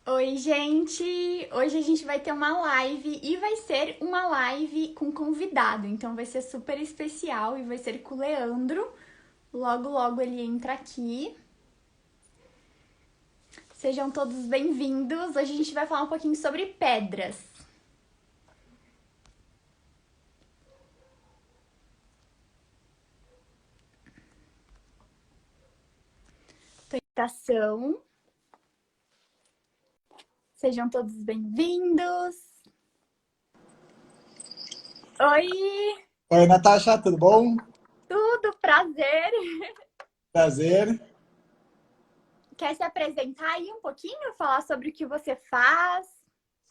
Oi, gente! Hoje a gente vai ter uma live e vai ser uma live com convidado, então vai ser super especial e vai ser com o Leandro. Logo, logo ele entra aqui. Sejam todos bem-vindos. Hoje a gente vai falar um pouquinho sobre pedras. Apresentação. Sejam todos bem-vindos. Oi, Oi, Natasha, tudo bom? tudo prazer. Prazer. Quer se apresentar aí um pouquinho? Falar sobre o que você faz?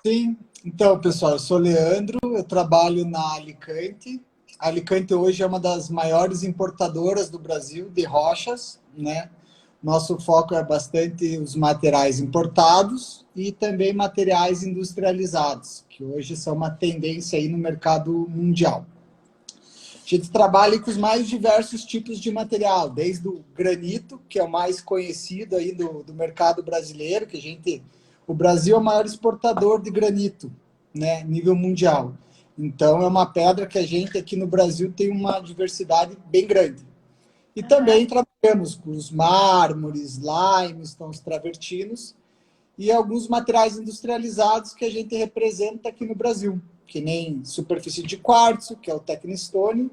Sim, então, pessoal, eu sou Leandro, eu trabalho na Alicante. A Alicante hoje é uma das maiores importadoras do Brasil de rochas, né? Nosso foco é bastante os materiais importados e também materiais industrializados, que hoje são uma tendência aí no mercado mundial. A gente trabalha com os mais diversos tipos de material, desde o granito, que é o mais conhecido aí do mercado brasileiro, o Brasil é o maior exportador de granito, né, nível mundial. Então é uma pedra que a gente aqui no Brasil tem uma diversidade bem grande. E Aham. também trabalhamos com os mármores, limestone, travertinos e alguns materiais industrializados que a gente representa aqui no Brasil, que nem superfície de quartzo, que é o Tecnistone,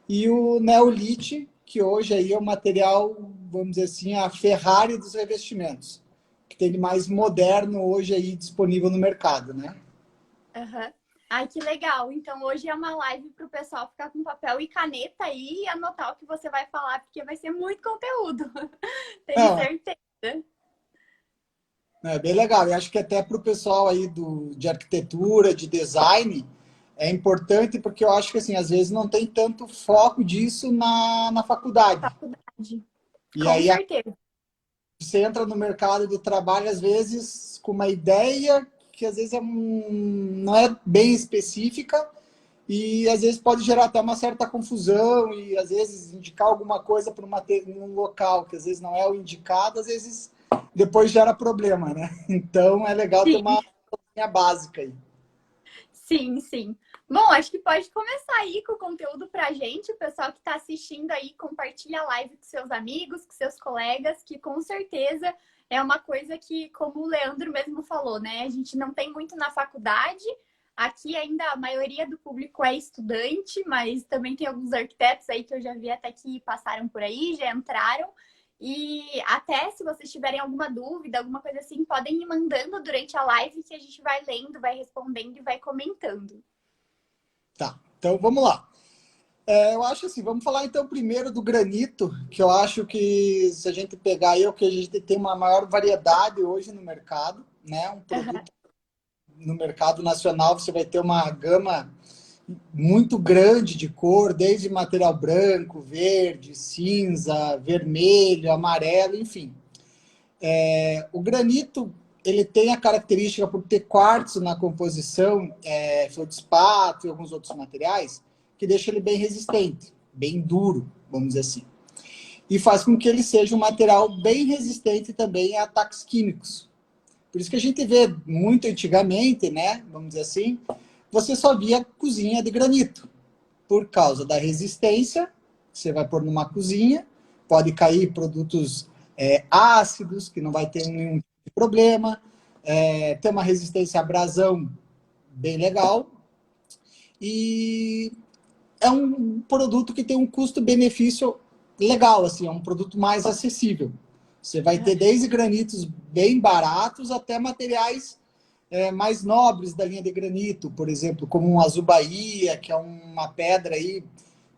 e o neolite, que hoje aí é o material, vamos dizer assim, a Ferrari dos revestimentos, que tem de mais moderno hoje aí disponível no mercado, né? Aham. Ai, que legal. Então, hoje é uma live para o pessoal ficar com papel e caneta aí e anotar o que você vai falar, porque vai ser muito conteúdo. Tenho Não, certeza. é bem legal. Eu acho que até para o pessoal aí de arquitetura, de design, é importante porque eu acho que, assim, às vezes não tem tanto foco disso na faculdade. Faculdade. E Com aí certeza. você entra no mercado de trabalho, às vezes, com uma ideia que às vezes não é bem específica e às vezes pode gerar até uma certa confusão e às vezes indicar alguma coisa para um local que às vezes não é o indicado, às vezes depois gera problema, né? Então é legal ter uma Sim, linha básica aí. sim, sim. Bom, acho que pode começar aí com o conteúdo pra gente. O pessoal que está assistindo aí, compartilha a live com seus amigos, com seus colegas, que com certeza é uma coisa que, como o Leandro mesmo falou, né? A gente não tem muito na faculdade. Aqui ainda a maioria do público é estudante, mas também tem alguns arquitetos aí que eu já vi até que passaram por aí, já entraram. E até se vocês tiverem alguma dúvida, alguma coisa assim, podem ir mandando durante a live que a gente vai lendo, vai respondendo e vai comentando. Tá, então vamos lá. Eu acho assim, vamos falar então primeiro do granito, que eu acho que se a gente pegar aí, é o que a gente tem uma maior variedade hoje no mercado, né? Um Aham. produto no mercado nacional, você vai ter uma gama muito grande de cor, desde material branco, verde, cinza, vermelho, amarelo, enfim. O granito, ele tem a característica por ter quartzo na composição, feldspato e alguns outros materiais, que deixa ele bem resistente, bem duro, vamos dizer assim. E faz com que ele seja um material bem resistente também a ataques químicos. Por isso que a gente vê muito antigamente, né, vamos dizer assim, você só via cozinha de granito, por causa da resistência que você vai pôr numa cozinha, pode cair produtos ácidos, que não vai ter nenhum tipo de problema, tem uma resistência à abrasão bem legal, e é um produto que tem um custo-benefício legal, assim, é um produto mais acessível. Você vai ter desde granitos bem baratos até materiais mais nobres da linha de granito, por exemplo, como um azul Bahia, que é uma pedra aí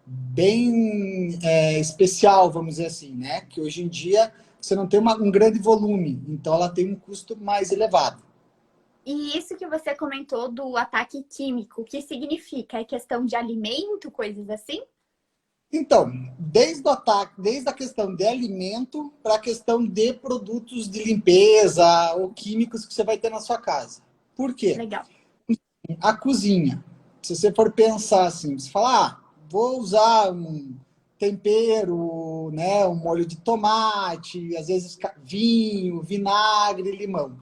bem especial, vamos dizer assim, né? Que hoje em dia você não tem um grande volume, então ela tem um custo mais elevado. E isso que você comentou do ataque químico, o que significa? É questão de alimento, coisas assim? Então, desde o ataque, desde a questão de alimento para a questão de produtos de limpeza ou químicos que você vai ter na sua casa. Por quê? Legal. A cozinha. Se você for pensar assim, você fala, vou usar um tempero, né, um molho de tomate, às vezes vinho, vinagre, limão.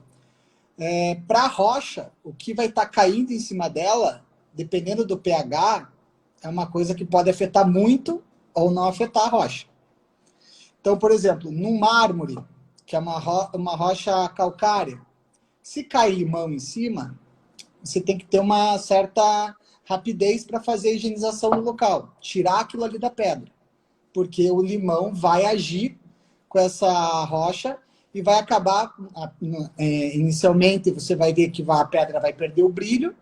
Para a rocha, o que vai estar caindo em cima dela, dependendo do pH, é uma coisa que pode afetar muito ou não afetar a rocha. Então, por exemplo, no mármore, que é uma rocha calcária, se cair limão em cima, você tem que ter uma certa rapidez para fazer a higienização no local, tirar aquilo ali da pedra, porque o limão vai agir com essa rocha e vai acabar, inicialmente, você vai ver que a pedra vai perder o brilho,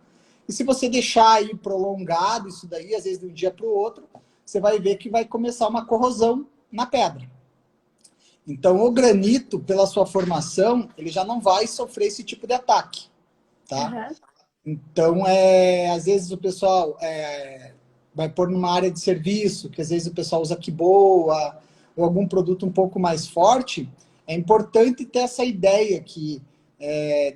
e se você deixar aí prolongado isso daí, às vezes de um dia para o outro, você vai ver que vai começar uma corrosão na pedra. Então, o granito, pela sua formação, ele já não vai sofrer esse tipo de ataque, tá? Aham. Então, às vezes o pessoal vai pôr numa área de serviço, que às vezes o pessoal usa Quiboa, ou algum produto um pouco mais forte. É importante ter essa ideia que,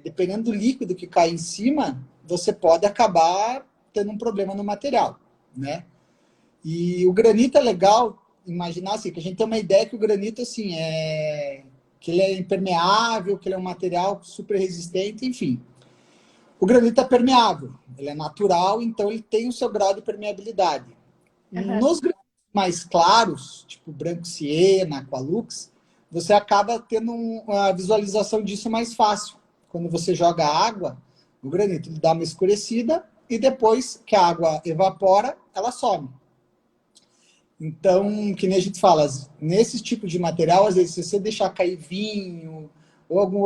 dependendo do líquido que cai em cima, você pode acabar tendo um problema no material, né? E o granito é legal imaginar assim, que a gente tem uma ideia que o granito assim que ele é impermeável, que ele é um material super resistente, enfim. O granito é permeável, ele é natural, então ele tem o seu grau de permeabilidade. Aham. Nos granitos mais claros, tipo branco siena, aqualux, você acaba tendo uma visualização disso mais fácil. Quando você joga água, o granito ele dá uma escurecida e depois que a água evapora, ela some. Então, que nem a gente fala, nesse tipo de material, às vezes, se você deixar cair vinho ou algum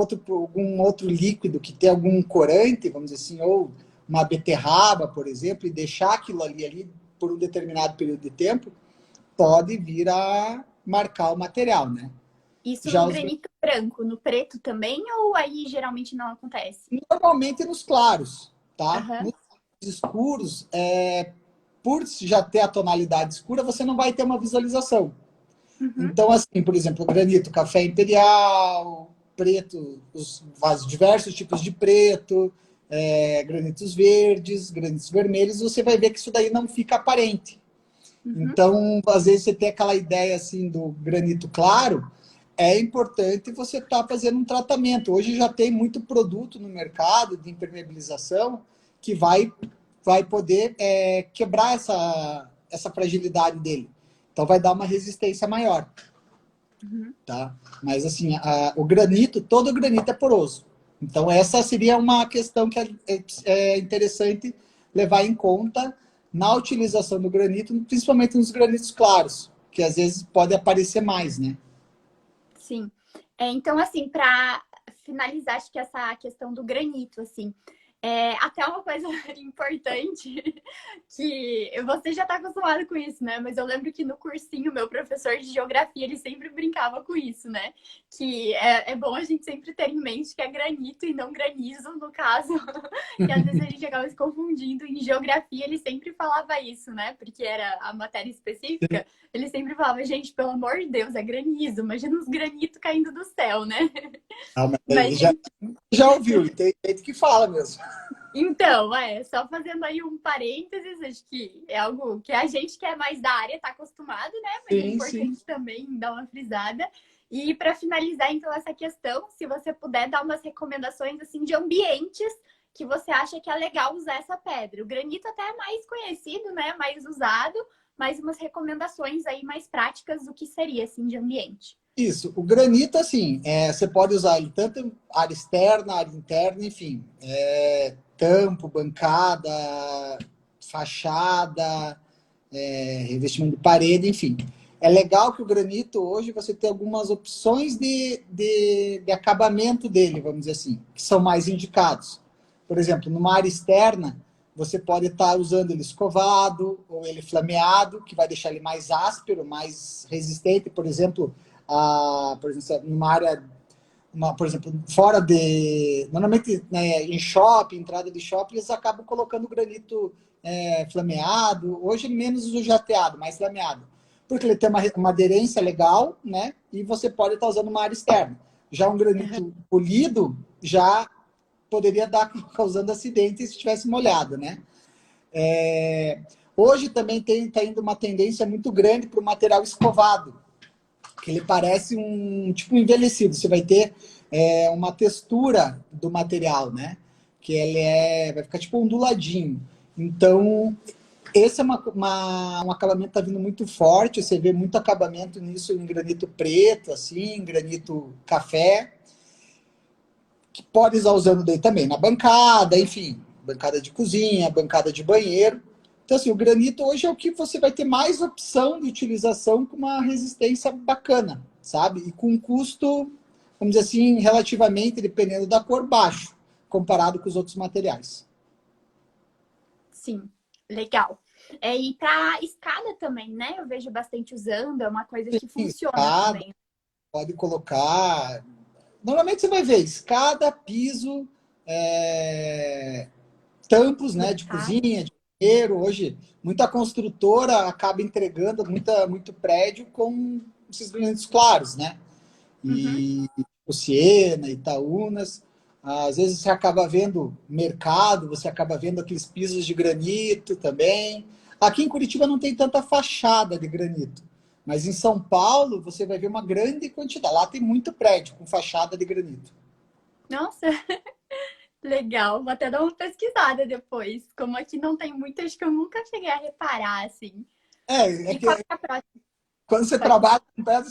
outro líquido que tem algum corante, vamos dizer assim, ou uma beterraba, por exemplo, e deixar aquilo ali por um determinado período de tempo, pode vir a marcar o material, né? Isso Já no granito branco, no preto também, ou aí geralmente não acontece? normalmente nos claros, tá? Aham. Nos escuros, por já ter a tonalidade escura, você não vai ter uma visualização. Uhum. Então, assim, por exemplo, o granito, café imperial, preto, os diversos tipos de preto, granitos verdes, granitos vermelhos, você vai ver que isso daí não fica aparente. Uhum. Então, às vezes você tem aquela ideia assim do granito claro, é importante você estar fazendo um tratamento. Hoje já tem muito produto no mercado de impermeabilização que vai poder quebrar essa fragilidade dele. Então vai dar uma resistência maior, Uhum. tá? Mas assim, o granito, todo granito é poroso. Então essa seria uma questão que é interessante levar em conta na utilização do granito, principalmente nos granitos claros, que às vezes pode aparecer mais, né? Sim. Então, assim, para finalizar, acho que essa questão do granito, assim, até uma coisa importante que você já está acostumado com isso, né? Mas eu lembro que no cursinho, meu professor de geografia, ele sempre brincava com isso, né? Que é bom a gente sempre ter em mente que é granito e não granizo, no caso. Que às vezes a gente acaba se confundindo. Em geografia, ele sempre falava isso, né? Porque era a matéria específica. Ele sempre falava, gente, pelo amor de Deus, é granizo. Imagina os granitos caindo do céu, né? Ah, mas Mas, aí já ouviu, e tem gente que fala mesmo. então, só fazendo aí um parênteses, acho que é algo que a gente que é mais da área está acostumado, né? Mas é Sim, sim. importante também dar uma frisada. E para finalizar, então, essa questão, se você puder dar umas recomendações assim de ambientes que você acha que é legal usar essa pedra. O granito até é mais conhecido, né? Mais usado, mas umas recomendações aí mais práticas do que seria assim de ambiente. Isso, o granito, assim, você pode usar ele tanto em área externa, área interna, enfim. Tampo, bancada, fachada, revestimento de parede, enfim. É legal que o granito, hoje, você tem algumas opções de acabamento dele, vamos dizer assim, que são mais indicados. Por exemplo, numa área externa, você pode estar usando ele escovado ou ele flameado, que vai deixar ele mais áspero, mais resistente. Por exemplo, numa área, por exemplo, fora de... Normalmente, né, em shopping, entrada de shopping, eles acabam colocando granito flameado. Hoje, menos o jateado, mais flameado. Porque ele tem uma aderência legal, né? E você pode estar usando uma área externa. Já um granito polido, já poderia estar causando acidente se estivesse molhado, né? Hoje também está indo uma tendência muito grande para o material escovado, que ele parece tipo envelhecido. Você vai ter uma textura do material, né? Que ele vai ficar tipo onduladinho. Então, esse é um acabamento que está vindo muito forte, você vê muito acabamento nisso em granito preto, assim, granito café, que pode usar usando daí também na bancada, enfim, bancada de cozinha, bancada de banheiro. Então, assim, o granito hoje é o que você vai ter mais opção de utilização com uma resistência bacana, sabe? E com um custo, vamos dizer assim, relativamente, dependendo da cor, baixo, comparado com os outros materiais. Sim, legal. E para escada também, né? Eu vejo bastante usando, é uma coisa que Sim, funciona escada, também. pode colocar. Normalmente você vai ver escada, piso, tampos, né, de Bancada. cozinha, de banheiro. Hoje, muita construtora acaba entregando muito prédio com esses granitos claros, né? Uhum. E o Siena, Itaúnas. Às vezes você acaba vendo mercado, você acaba vendo aqueles pisos de granito também. Aqui em Curitiba não tem tanta fachada de granito, mas em São Paulo você vai ver uma grande quantidade. Lá tem muito prédio com fachada de granito. Nossa, legal. Vou até dar uma pesquisada depois. Como aqui não tem muito, acho que eu nunca cheguei a reparar, assim. É E qual que que é a próxima? quando você Pode. trabalha com pedra,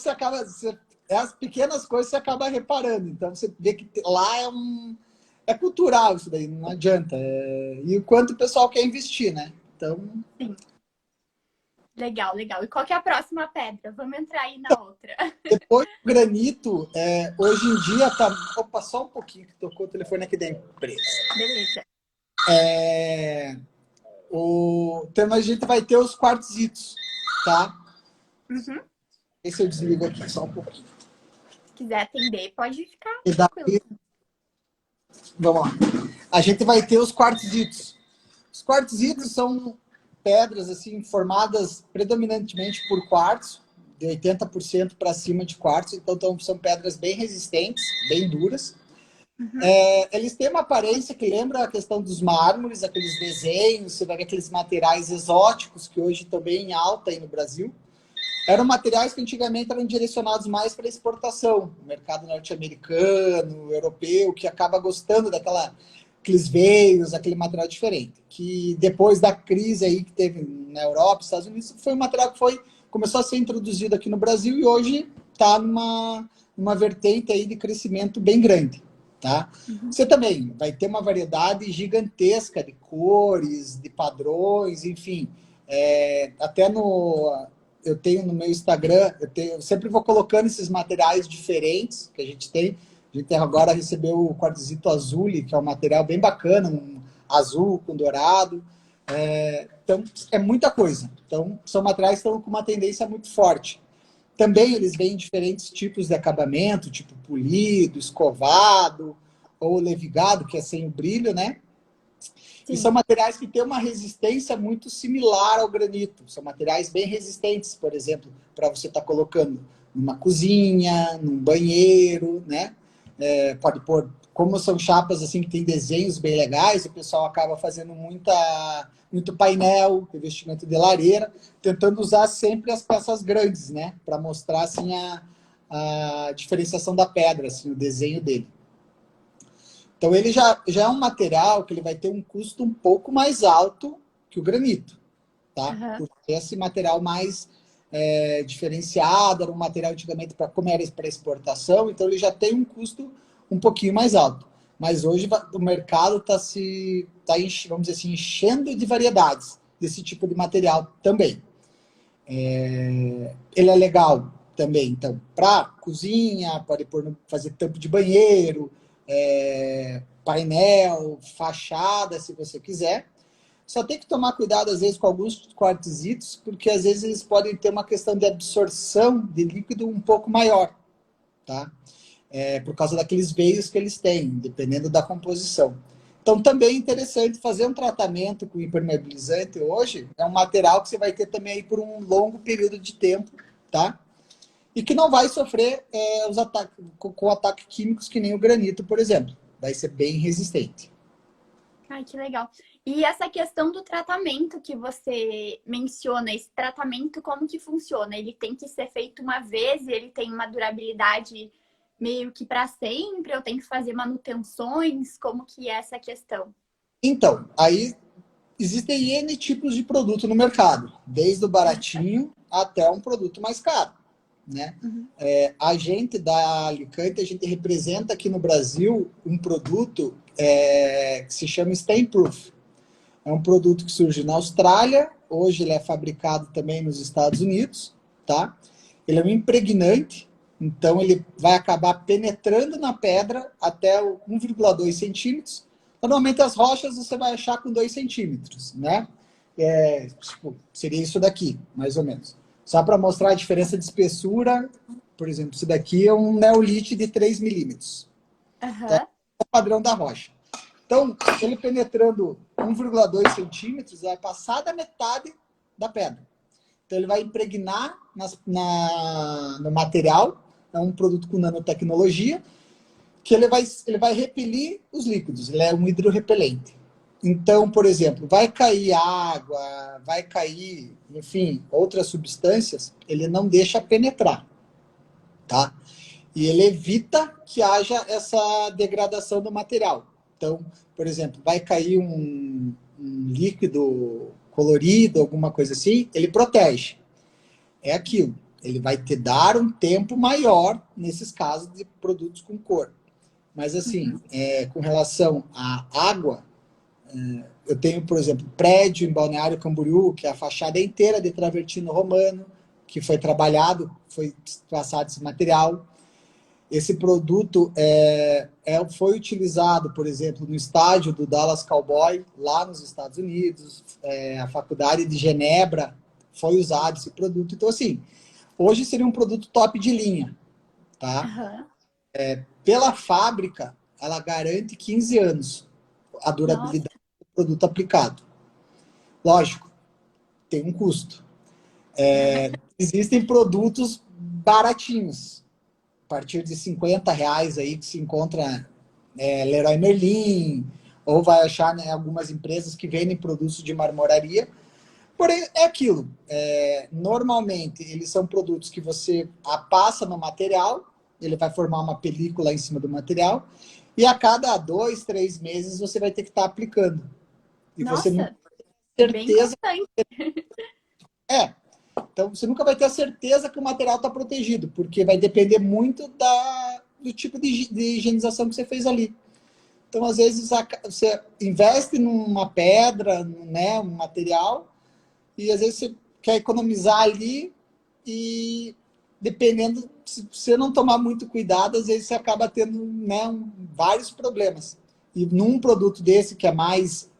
as pequenas coisas você acaba reparando. Então você vê que lá é cultural isso daí, não adianta. E o quanto o pessoal quer investir, né? Então, Sim. Legal, legal. E qual que é a próxima pedra? Vamos entrar aí na outra. depois do granito, hoje em dia tá. Opa, só um pouquinho que tocou o telefone aqui da empresa. Beleza. É, então a gente vai ter os quartzitos, tá? Uhum. Esse eu desligo aqui só um pouquinho. Se quiser atender, pode ficar E tranquilo. daí, vamos lá. A gente vai ter os quartzitos. Os Uhum. quartzitos são pedras assim formadas predominantemente por quartzo, de 80% para cima de quartzo, então são pedras bem resistentes, bem duras. Uhum. Eles têm uma aparência que lembra a questão dos mármores, aqueles desenhos, você vai ver aqueles materiais exóticos que hoje estão bem em alta aí no Brasil. Eram materiais que antigamente eram direcionados mais para exportação, o mercado norte-americano, europeu, que acaba gostando aqueles veios, aquele material diferente. Que depois da crise aí que teve na Europa, Estados Unidos, foi um material que começou a ser introduzido aqui no Brasil e hoje está numa vertente aí de crescimento bem grande. Tá? Uhum. Você também vai ter uma variedade gigantesca de cores, de padrões, enfim. Até eu tenho no meu Instagram, eu sempre vou colocando esses materiais diferentes que a gente tem. A gente agora recebeu o quartzito azul, que é um material bem bacana, um azul com dourado. Então, é muita coisa. Então, são materiais que estão com uma tendência muito forte. Também eles vêm em diferentes tipos de acabamento, tipo polido, escovado, ou levigado, que é sem o brilho, né? E são Sim. materiais que têm uma resistência muito similar ao granito. São materiais bem resistentes, por exemplo, para você estar colocando numa cozinha, num banheiro, né? Pode pôr, como são chapas assim que tem desenhos bem legais, o pessoal acaba fazendo muito painel, revestimento de lareira, tentando usar sempre as peças grandes, né? Para mostrar assim a diferenciação da pedra, assim, o desenho dele. Então, ele já é um material que ele vai ter um custo um pouco mais alto que o granito, tá? Uhum. Por ser esse material mais diferenciado, era um material antigamente como era para exportação, então ele já tem um custo um pouquinho mais alto. Mas hoje o mercado vamos dizer assim, enchendo de variedades desse tipo de material também. Ele é legal também, então, para cozinha, pode fazer tampo de banheiro, painel, fachada, se você quiser. Só tem que tomar cuidado, às vezes, com alguns quartzitos, porque às vezes eles podem ter uma questão de absorção de líquido um pouco maior, tá? Por causa daqueles veios que eles têm, dependendo da composição. Então, também é interessante fazer um tratamento com impermeabilizante hoje. É um material que você vai ter também aí por um longo período de tempo, tá? E que não vai sofrer os ataques com ataques químicos que nem o granito, por exemplo. Vai ser bem resistente. Ai, que legal. E essa questão do tratamento que você menciona, esse tratamento, como que funciona? Ele tem que ser feito uma vez e ele tem uma durabilidade meio que para sempre? Eu tenho que fazer manutenções? Como que é essa questão? Então, aí existem N tipos de produto no mercado, desde o baratinho até um produto mais caro, né? Uhum. A gente da Alicante, a gente representa aqui no Brasil um produto que se chama Stain Proof. É um produto que surge na Austrália, hoje ele é fabricado também nos Estados Unidos, tá? Ele é um impregnante, então ele vai acabar penetrando na pedra até 1,2 centímetros. Normalmente as rochas você vai achar com 2 centímetros, né? Tipo, seria isso daqui, mais ou menos. Só para mostrar a diferença de espessura, por exemplo, isso daqui é um neolite de 3 milímetros. Então, Aham. é o padrão da rocha. Então, ele penetrando 1,2 centímetros, vai passar da metade da pedra. Então, ele vai impregnar no material, é um produto com nanotecnologia, que ele vai repelir os líquidos, ele é um hidrorrepelente. Então, por exemplo, vai cair água, vai cair, enfim, outras substâncias, ele não deixa penetrar, tá? E ele evita que haja essa degradação do material. Então, por exemplo, vai cair um líquido colorido, alguma coisa assim, ele protege. É aquilo. Ele vai te dar um tempo maior nesses casos de produtos com cor. Mas, assim, com relação à água, eu tenho, por exemplo, prédio em Balneário Camboriú, que é a fachada inteira de travertino romano, que foi trabalhado, foi passado esse material. Esse produto foi utilizado, por exemplo, no estádio do Dallas Cowboy, lá nos Estados Unidos. A faculdade de Genebra foi usado esse produto. Então, assim, hoje seria um produto top de linha, tá? Aham. Pela fábrica, ela garante 15 anos a Nossa. durabilidade do produto aplicado. Lógico, tem um custo. Existem produtos baratinhos, a partir de R$ 50 aí que se encontra Leroy Merlin, ou vai achar, né, algumas empresas que vendem produtos de marmoraria. Porém, é aquilo. Normalmente, eles são produtos que você passa no material, ele vai formar uma película em cima do material, e a cada 2, 3 meses você vai ter que estar aplicando. E você não Nossa, tem bem certeza. constante. É. Então, você nunca vai ter a certeza que o material está protegido, porque vai depender muito do tipo de higienização que você fez ali. Então, às vezes, você investe numa pedra, né, um material, e às vezes você quer economizar ali e, dependendo, se você não tomar muito cuidado, às vezes você acaba tendo, né, vários problemas. E num produto desse que é mais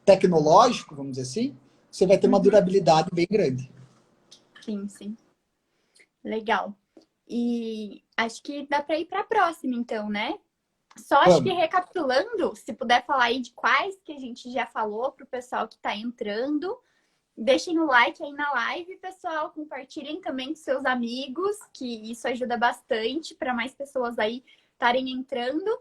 tecnológico, vamos dizer assim, você vai ter uma Uhum. durabilidade bem grande. Sim, sim. Legal. E acho que dá para ir para a próxima, então, né? Só acho que Vamos. recapitulando, se puder falar aí de quais que a gente já falou para o pessoal que está entrando, deixem o like aí na live, pessoal, compartilhem também com seus amigos, que isso ajuda bastante para mais pessoas aí estarem entrando,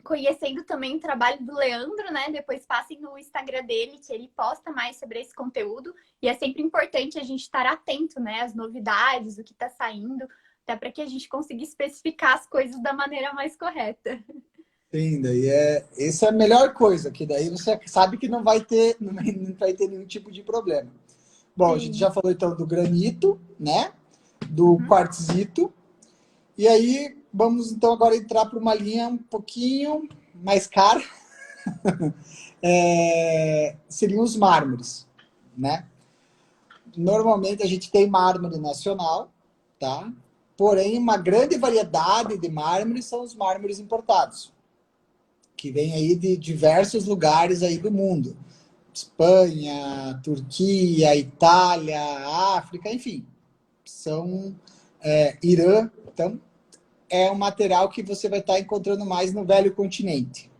conhecendo também o trabalho do Leandro, né? Depois passem no Instagram dele, que ele posta mais sobre esse conteúdo. E é sempre importante a gente estar atento, né? Às novidades, o que está saindo, até para que a gente consiga especificar as coisas da maneira mais correta. Sim, daí essa é a melhor coisa, que daí você sabe que não vai ter nenhum tipo de problema. Bom, a gente Sim. já falou então do granito, né? Do Uhum. quartzito. E aí, vamos então agora entrar para uma linha um pouquinho mais cara. Seriam os mármores, né? Normalmente a gente tem mármore nacional, tá? Porém, uma grande variedade de mármores são os mármores importados, que vêm aí de diversos lugares aí do mundo. Espanha, Turquia, Itália, África, enfim. São Irã. Então, é um material que você vai estar encontrando mais no velho continente,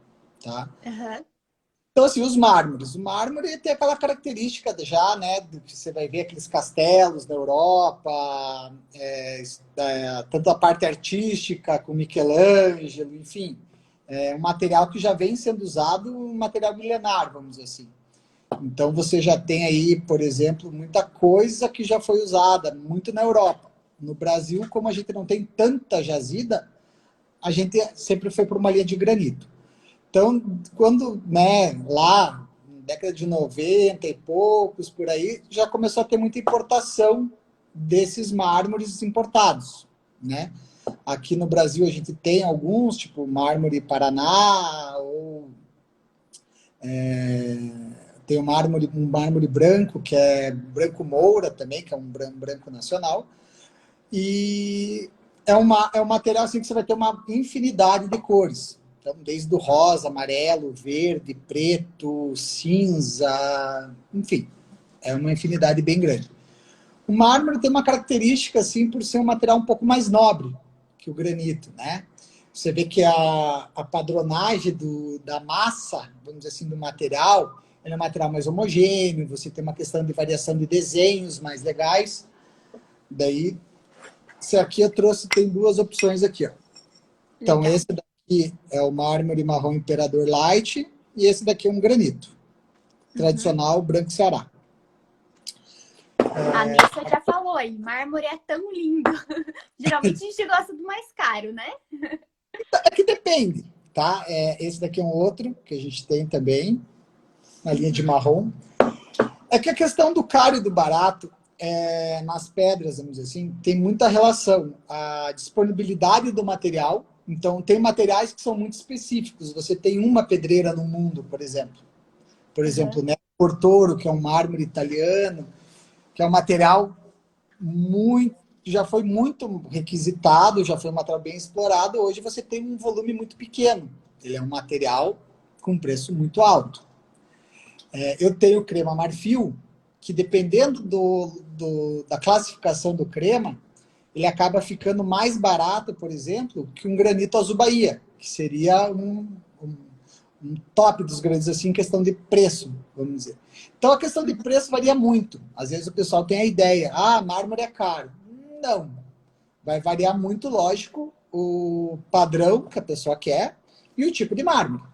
tá? Uhum. Então, assim, os mármores. O mármore tem aquela característica já, né, do que você vai ver aqueles castelos na Europa, tanto a parte artística, com Michelangelo, enfim. É um material que já vem sendo usado, um material milenar, vamos dizer assim. Então, você já tem aí, por exemplo, muita coisa que já foi usada, muito na Europa. No Brasil, como a gente não tem tanta jazida, a gente sempre foi para uma linha de granito. Então, quando, né, lá, na década de 90 e poucos, por aí, já começou a ter muita importação desses mármores importados, né? Aqui no Brasil a gente tem alguns, tipo mármore Paraná, ou tem um mármore branco, que é branco Moura também, que é um branco nacional. E é um material assim que você vai ter uma infinidade de cores. Então, desde o rosa, amarelo, verde, preto, cinza, enfim, é uma infinidade bem grande. O mármore tem uma característica, assim, por ser um material um pouco mais nobre que o granito, né? Você vê que a padronagem da massa, vamos dizer assim, do material, ele é um material mais homogêneo, você tem uma questão de variação de desenhos mais legais. Daí, esse aqui eu trouxe, tem duas opções aqui, ó. Então, Legal. esse daqui é o mármore marrom Imperador Light e esse daqui é um granito, tradicional branco Ceará. A Nessa já falou aí, mármore é tão lindo. Geralmente a gente gosta do mais caro, né? Aqui depende, tá? Esse daqui é um outro que a gente tem também, na linha de marrom. É que a questão do caro e do barato, nas pedras, vamos dizer assim, tem muita relação. A disponibilidade do material. Então, tem materiais que são muito específicos. Você tem uma pedreira no mundo, por exemplo. Por exemplo, né, Portoro, que é um mármore italiano, que é um material já foi muito requisitado, já foi um material bem explorado. Hoje você tem um volume muito pequeno. Ele é um material com preço muito alto. Eu tenho crema marfil, que dependendo da classificação do crema, ele acaba ficando mais barato, por exemplo, que um granito azul Bahia, que seria um top dos granitos, assim, em questão de preço, vamos dizer. Então, a questão de preço varia muito. Às vezes o pessoal tem a ideia, mármore é caro. Não. Vai variar muito, lógico, o padrão que a pessoa quer e o tipo de mármore.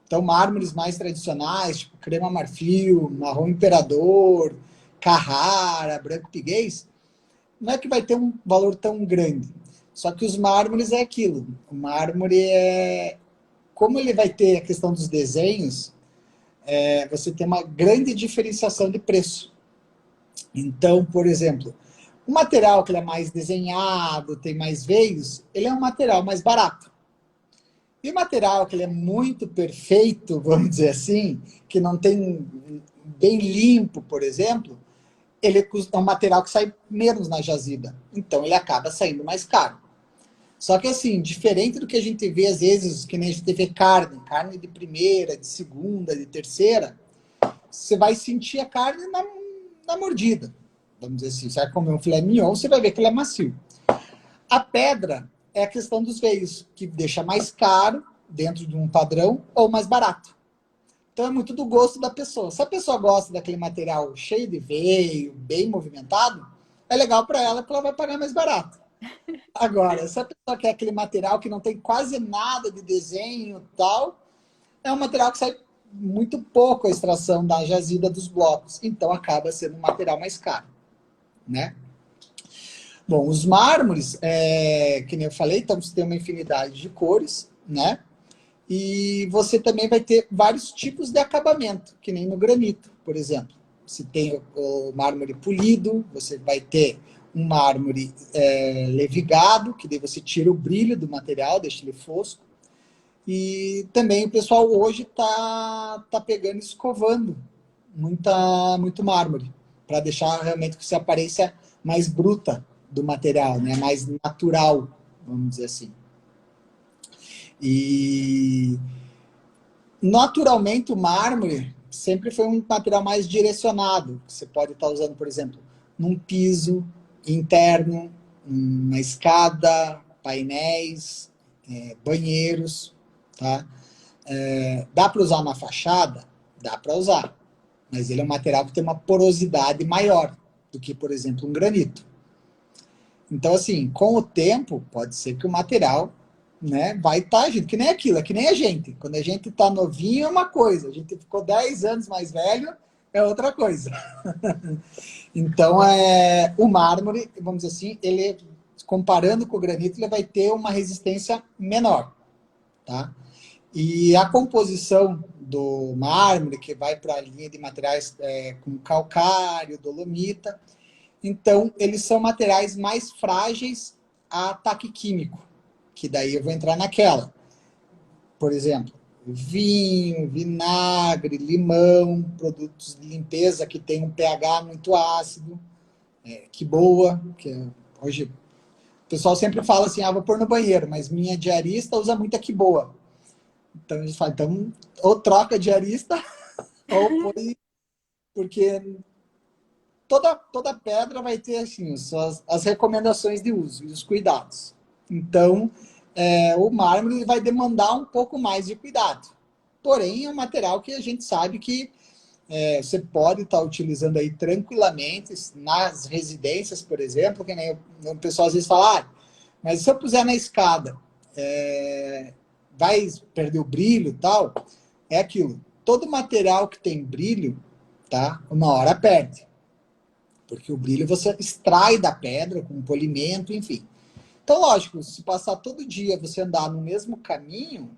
Então, mármores mais tradicionais, tipo crema marfil, marrom imperador, Carrara, branco piguês, não é que vai ter um valor tão grande. Só que os mármores é aquilo. O mármore como ele vai ter a questão dos desenhos, você tem uma grande diferenciação de preço. Então, por exemplo, o material que ele é mais desenhado, tem mais veios, ele é um material mais barato. E o material que ele é muito perfeito, vamos dizer assim, que não tem bem limpo, por exemplo, ele é um material que sai menos na jazida. Então, ele acaba saindo mais caro. Só que, assim, diferente do que a gente vê, às vezes, que nem a gente vê carne de primeira, de segunda, de terceira, você vai sentir a carne na mordida. Vamos dizer assim, você vai comer um filé mignon, você vai ver que ele é macio. A pedra é a questão dos veios, que deixa mais caro dentro de um padrão ou mais barato. Então é muito do gosto da pessoa. Se a pessoa gosta daquele material cheio de veio, bem movimentado, é legal para ela, porque ela vai pagar mais barato. Agora, se a pessoa quer aquele material que não tem quase nada de desenho e tal, é um material que sai muito pouco a extração da jazida dos blocos. Então acaba sendo um material mais caro, né? Bom, os mármores, que nem eu falei, então você tem uma infinidade de cores, né? E você também vai ter vários tipos de acabamento, que nem no granito, por exemplo. Você tem o mármore polido, você vai ter um mármore levigado, que daí você tira o brilho do material, deixa ele fosco. E também o pessoal hoje tá pegando e escovando muito mármore, para deixar realmente que essa aparência mais bruta do material, né? Mais natural, vamos dizer assim. E naturalmente o mármore sempre foi um material mais direcionado. Você pode estar usando, por exemplo, num piso interno, uma escada, painéis, banheiros, tá? Dá para usar na fachada? Dá para usar, mas ele é um material que tem uma porosidade maior do que, por exemplo, um granito. Então, assim, com o tempo, pode ser que o material, né, vai estar, gente, que nem aquilo, é que nem a gente. Quando a gente está novinho é uma coisa, a gente ficou 10 anos mais velho é outra coisa. Então, o mármore, vamos dizer assim, ele comparando com o granito, ele vai ter uma resistência menor, tá? E a composição do mármore, que vai para a linha de materiais com calcário, dolomita, então eles são materiais mais frágeis a ataque químico, que daí eu vou entrar naquela. Por exemplo, vinho, vinagre, limão, produtos de limpeza que tem um pH muito ácido, que boa, que hoje o pessoal sempre fala assim, vou pôr no banheiro, mas minha diarista usa muito a que boa. Então eles falam, então, ou troca diarista, ou põe, porque toda pedra vai ter assim, as recomendações de uso e os cuidados. Então, o mármore vai demandar um pouco mais de cuidado. Porém, é um material que a gente sabe que você pode estar utilizando aí tranquilamente nas residências, por exemplo, que nem o pessoal às vezes fala, mas se eu puser na escada, vai perder o brilho e tal? É aquilo. Todo material que tem brilho, tá? Uma hora perde. Porque o brilho você extrai da pedra com polimento, enfim. Então, lógico, se passar todo dia você andar no mesmo caminho,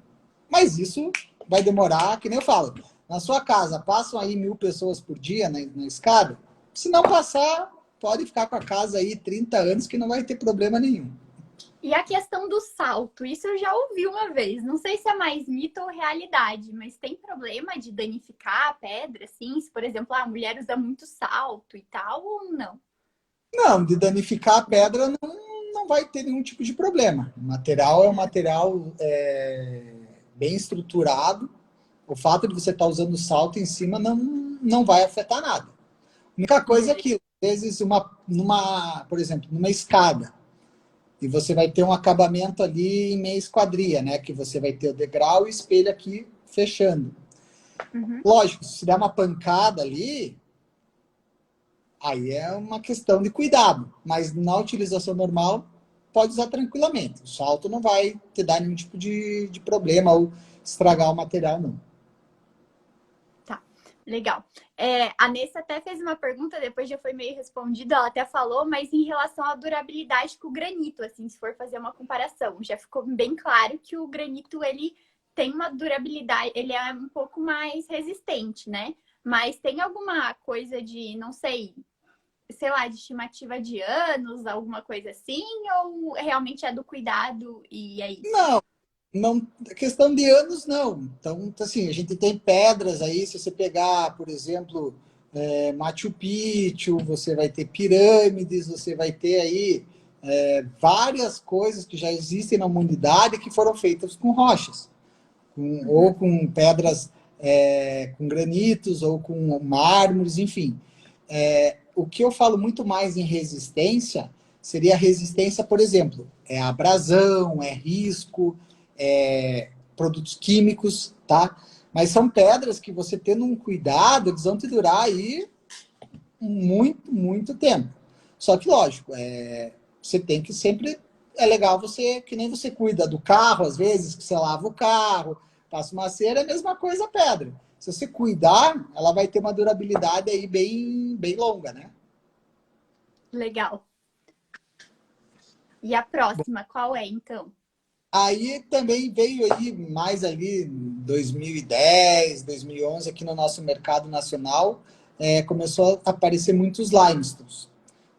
mas isso vai demorar, que nem eu falo. Na sua casa, passam aí 1.000 pessoas por dia na escada? Se não passar, pode ficar com a casa aí 30 anos que não vai ter problema nenhum. E a questão do salto, isso eu já ouvi uma vez. Não sei se é mais mito ou realidade, mas tem problema de danificar a pedra, assim? Se, por exemplo, a mulher usa muito salto e tal, ou não? Não, de danificar a pedra não vai ter nenhum tipo de problema. O material é um material bem estruturado. O fato de você estar usando salto em cima não vai afetar nada. A única coisa é que, às vezes, por exemplo, numa escada, e você vai ter um acabamento ali em meia esquadria, né? Que você vai ter o degrau e o espelho aqui fechando. Uhum. Lógico, se der uma pancada ali, aí é uma questão de cuidado. Mas na utilização normal, pode usar tranquilamente. O salto não vai te dar nenhum tipo de problema ou estragar o material, não. Tá, legal. A Nessa até fez uma pergunta, depois já foi meio respondida, ela até falou, mas em relação à durabilidade com o granito, assim, se for fazer uma comparação, já ficou bem claro que o granito, ele tem uma durabilidade, ele é um pouco mais resistente, né? Mas tem alguma coisa de, não sei lá, de estimativa de anos, alguma coisa assim, ou realmente é do cuidado e é isso? Não, questão de anos, não. Então, assim, a gente tem pedras aí, se você pegar, por exemplo, Machu Picchu, você vai ter pirâmides, você vai ter aí várias coisas que já existem na humanidade que foram feitas com rochas, ou com pedras, com granitos, ou com mármores, enfim. O que eu falo muito mais em resistência seria a resistência, por exemplo, abrasão, risco, produtos químicos, tá? Mas são pedras que você tendo um cuidado, eles vão te durar aí muito, muito tempo. Só que, lógico, você tem que sempre... É legal você, que nem você cuida do carro, às vezes, que você lava o carro, passa uma cera, é a mesma coisa a pedra. Se você cuidar, ela vai ter uma durabilidade aí bem, bem longa, né? Legal. E a próxima, qual é, então? Aí também veio aí mais ali 2010, 2011 aqui no nosso mercado nacional, começou a aparecer muitos limestones.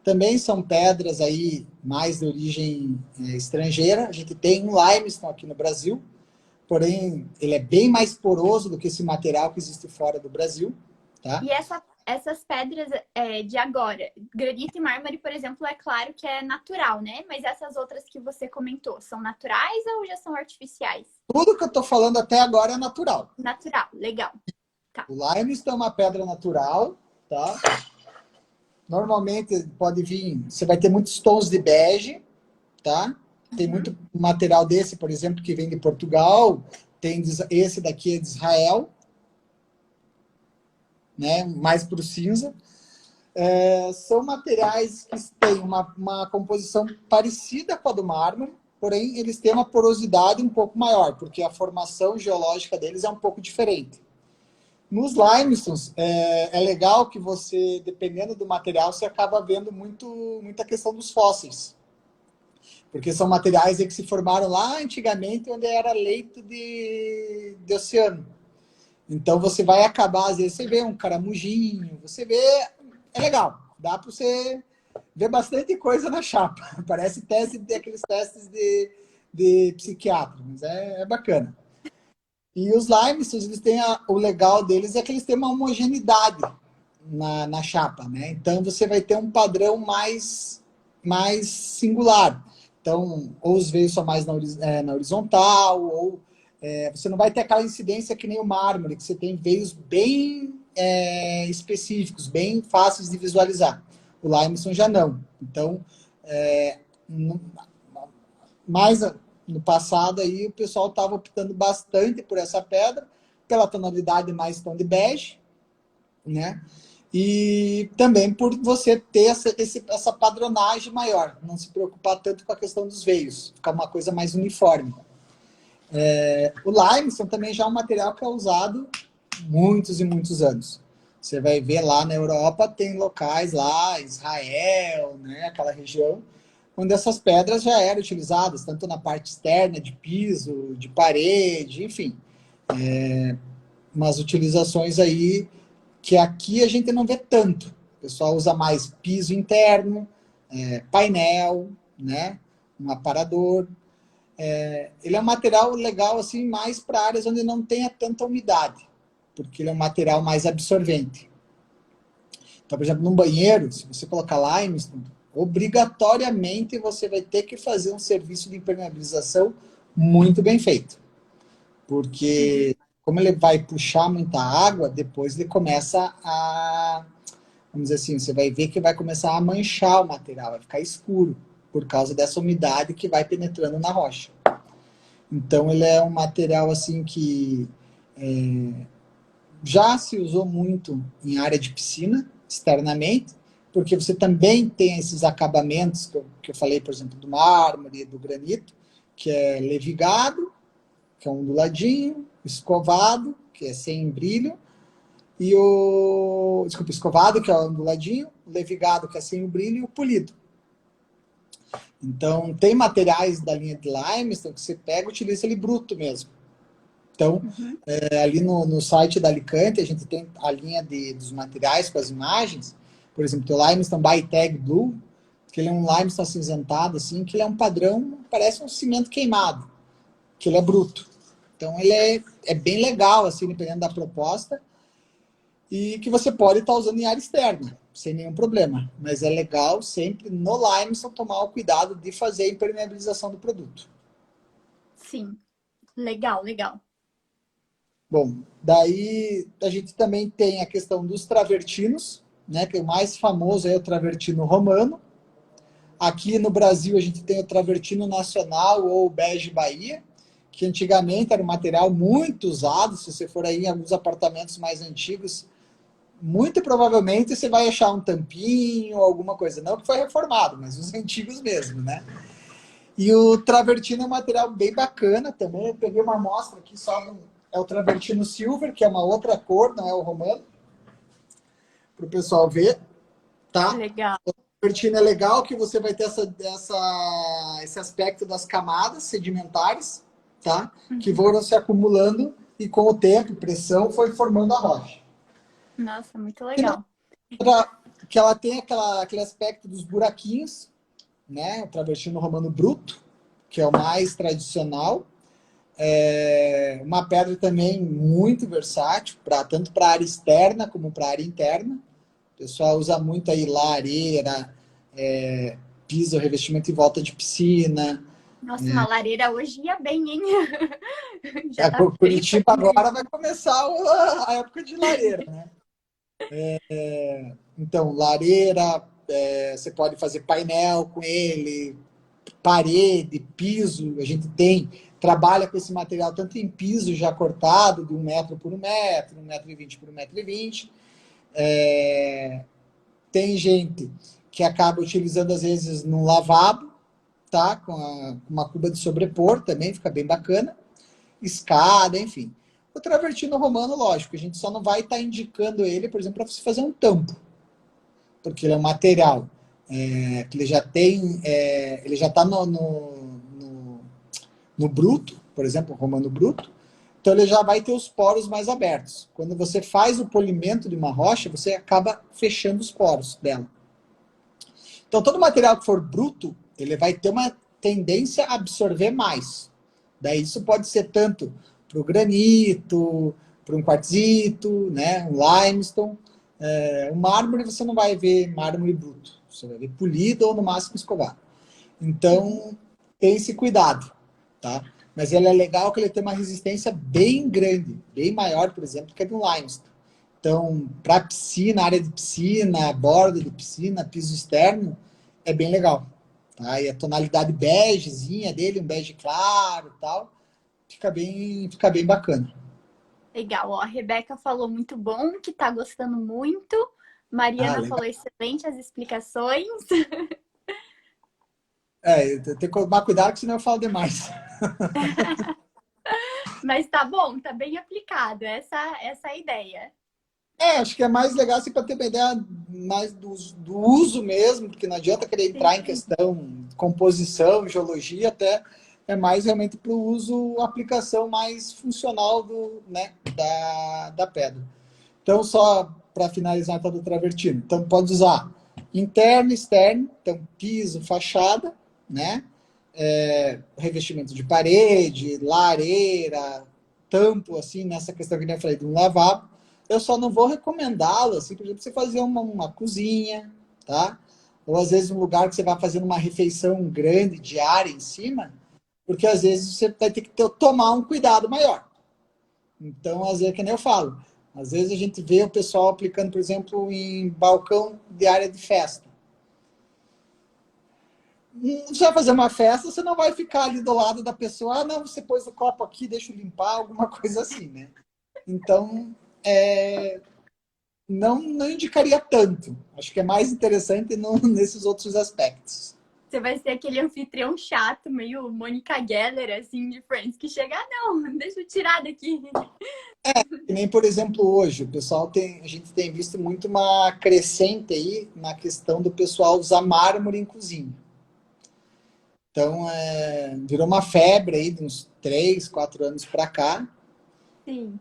Também são pedras aí mais de origem estrangeira. A gente tem um limestone aqui no Brasil, porém ele é bem mais poroso do que esse material que existe fora do Brasil, tá? E essas pedras de agora, granito e mármore, por exemplo, é claro que é natural, né? Mas essas outras que você comentou, são naturais ou já são artificiais? Tudo que eu estou falando até agora é natural. Natural, legal. Tá. O limestone é uma pedra natural, tá? Normalmente pode vir, você vai ter muitos tons de bege, tá? Tem muito material desse, por exemplo, que vem de Portugal, tem esse daqui é de Israel, né? Mais para o cinza. São materiais que têm uma composição parecida com a do mármore, porém eles têm uma porosidade um pouco maior, porque a formação geológica deles é um pouco diferente. Nos limestones, é legal que você, dependendo do material, você acaba vendo muita questão dos fósseis. Porque são materiais aí que se formaram lá antigamente, onde era leito de oceano. Então você vai acabar, às vezes você vê um caramujinho, você vê, é legal, dá para você ver bastante coisa na chapa. Parece aqueles testes de psiquiatra, mas é bacana. E os limestones, eles têm o legal deles é que eles têm uma homogeneidade na chapa, né? Então você vai ter um padrão mais singular. Então, ou os veios são mais na horizontal, ou você não vai ter aquela incidência que nem o mármore, que você tem veios bem específicos, bem fáceis de visualizar. O limestone já não. Então, mais no passado aí o pessoal estava optando bastante por essa pedra, pela tonalidade mais tom de bege, né? E também por você ter essa padronagem maior, não se preocupar tanto com a questão dos veios, ficar uma coisa mais uniforme. O limestone também já é um material que é usado muitos e muitos anos. Você vai ver lá na Europa, tem locais lá, Israel, né, aquela região, onde essas pedras já eram utilizadas, tanto na parte externa, de piso, de parede, enfim. Umas utilizações aí que aqui a gente não vê tanto. O pessoal usa mais piso interno, painel, né, um aparador. Ele é um material legal assim mais para áreas onde não tenha tanta umidade, porque ele é um material mais absorvente. Então, por exemplo, num banheiro, se você colocar limestone, obrigatoriamente você vai ter que fazer um serviço de impermeabilização muito bem feito. Porque como ele vai puxar muita água, depois ele começa vamos dizer assim, você vai ver que vai começar a manchar o material, vai ficar escuro, por causa dessa umidade que vai penetrando na rocha. Então ele é um material assim que já se usou muito em área de piscina, externamente, porque você também tem esses acabamentos que eu falei, por exemplo, do mármore, do granito, que é levigado, que é onduladinho, escovado, que é sem brilho, e escovado, que é onduladinho, levigado, que é sem o brilho, e o polido. Então, tem materiais da linha de limestone que você pega e utiliza ele bruto mesmo. Então, ali no site da Alicante, a gente tem a linha dos materiais com as imagens. Por exemplo, tem o limestone by Tag Blue, que ele é um limestone acinzentado, assim, que ele é um padrão, parece um cimento queimado, que ele é bruto. Então, ele é bem legal, assim, dependendo da proposta, e que você pode estar usando em área externa, sem nenhum problema. Mas é legal sempre, no limestone, tomar o cuidado de fazer a impermeabilização do produto. Sim, legal, legal. Bom, daí a gente também tem a questão dos travertinos, né, que o mais famoso é o travertino romano. Aqui no Brasil a gente tem o travertino nacional ou bege Bahia, que antigamente era um material muito usado. Se você for aí em alguns apartamentos mais antigos, muito provavelmente você vai achar um tampinho, alguma coisa. Não que foi reformado, mas os antigos mesmo, né? E o travertino é um material bem bacana também. Eu peguei uma amostra aqui só é o travertino silver, que é uma outra cor, não é o romano, para o pessoal ver, tá? Legal. O travertino é legal que você vai ter esse aspecto das camadas sedimentares, tá? Que foram se acumulando e com o tempo, pressão, foi formando a rocha. Nossa, muito legal. Que ela tem aquele aspecto dos buraquinhos, né? O travertino romano bruto, que é o mais tradicional. Uma pedra também muito versátil, tanto para a área externa como para a área interna. O pessoal usa muito aí lareira, piso, revestimento em volta de piscina. Nossa, uma lareira hoje ia bem, hein? Já tá Curitiba agora vai começar a época de lareira, né? Então, lareira, você pode fazer painel com ele, parede, piso, a gente trabalha com esse material tanto em piso já cortado, de 1 metro por 1 metro, 1,20 m por 1,20 m. Tem gente que acaba utilizando, às vezes, no lavabo, tá? Com uma cuba de sobrepor também, fica bem bacana. Escada, enfim. O travertino romano, lógico, a gente só não vai estar indicando ele, por exemplo, para você fazer um tampo, porque ele é um material que ele já tem, ele já está no bruto, por exemplo, romano bruto, então ele já vai ter os poros mais abertos. Quando você faz o polimento de uma rocha, você acaba fechando os poros dela. Então todo material que for bruto, ele vai ter uma tendência a absorver mais. Daí isso pode ser tanto para o granito, para um quartzito, né, um limestone. O mármore você não vai ver mármore bruto, você vai ver polido ou no máximo escovado. Então tem esse cuidado, tá? Mas ele é legal que ele tem uma resistência bem grande, bem maior, por exemplo, que a do limestone. Então, para piscina, área de piscina, borda de piscina, piso externo, é bem legal. Tá? E a tonalidade begezinha dele, um bege claro e tal, fica bem bacana. Legal, ó, a Rebeca falou muito bom, que tá gostando muito. Mariana Legal. falou excelente as explicações. Eu tenho que tomar cuidado, que senão eu falo demais. Mas tá bom, tá bem aplicado, essa é a ideia. Acho que é mais legal assim, para ter uma ideia mais do uso mesmo, porque não adianta querer entrar em Sim. questão de composição, geologia, até é mais realmente para o uso, aplicação mais funcional né, da pedra. Então, só para finalizar então, do travertino. Então, pode usar interno e externo, então piso, fachada, né? Revestimento de parede, lareira, tampo, assim, nessa questão que eu falei de um lavabo. Eu só não vou recomendá-lo, assim, por exemplo, você fazer uma cozinha, tá? Ou às vezes um lugar que você vai fazendo uma refeição grande, diária em cima, porque às vezes você vai ter que tomar um cuidado maior. Então, às vezes, é que nem eu falo, às vezes a gente vê o pessoal aplicando, por exemplo, em balcão de área de festa. Você vai fazer uma festa, você não vai ficar ali do lado da pessoa, não, você pôs o copo aqui, deixa eu limpar, alguma coisa assim, né? Então, não indicaria tanto. Acho que é mais interessante nesses outros aspectos. Você vai ser aquele anfitrião chato, meio Mônica Geller, assim, de Friends, que chega, não, deixa eu tirar daqui. Que nem, por exemplo, hoje, a gente tem visto muito uma crescente aí na questão do pessoal usar mármore em cozinha. Então, virou uma febre aí de uns 3, 4 anos para cá. Sim.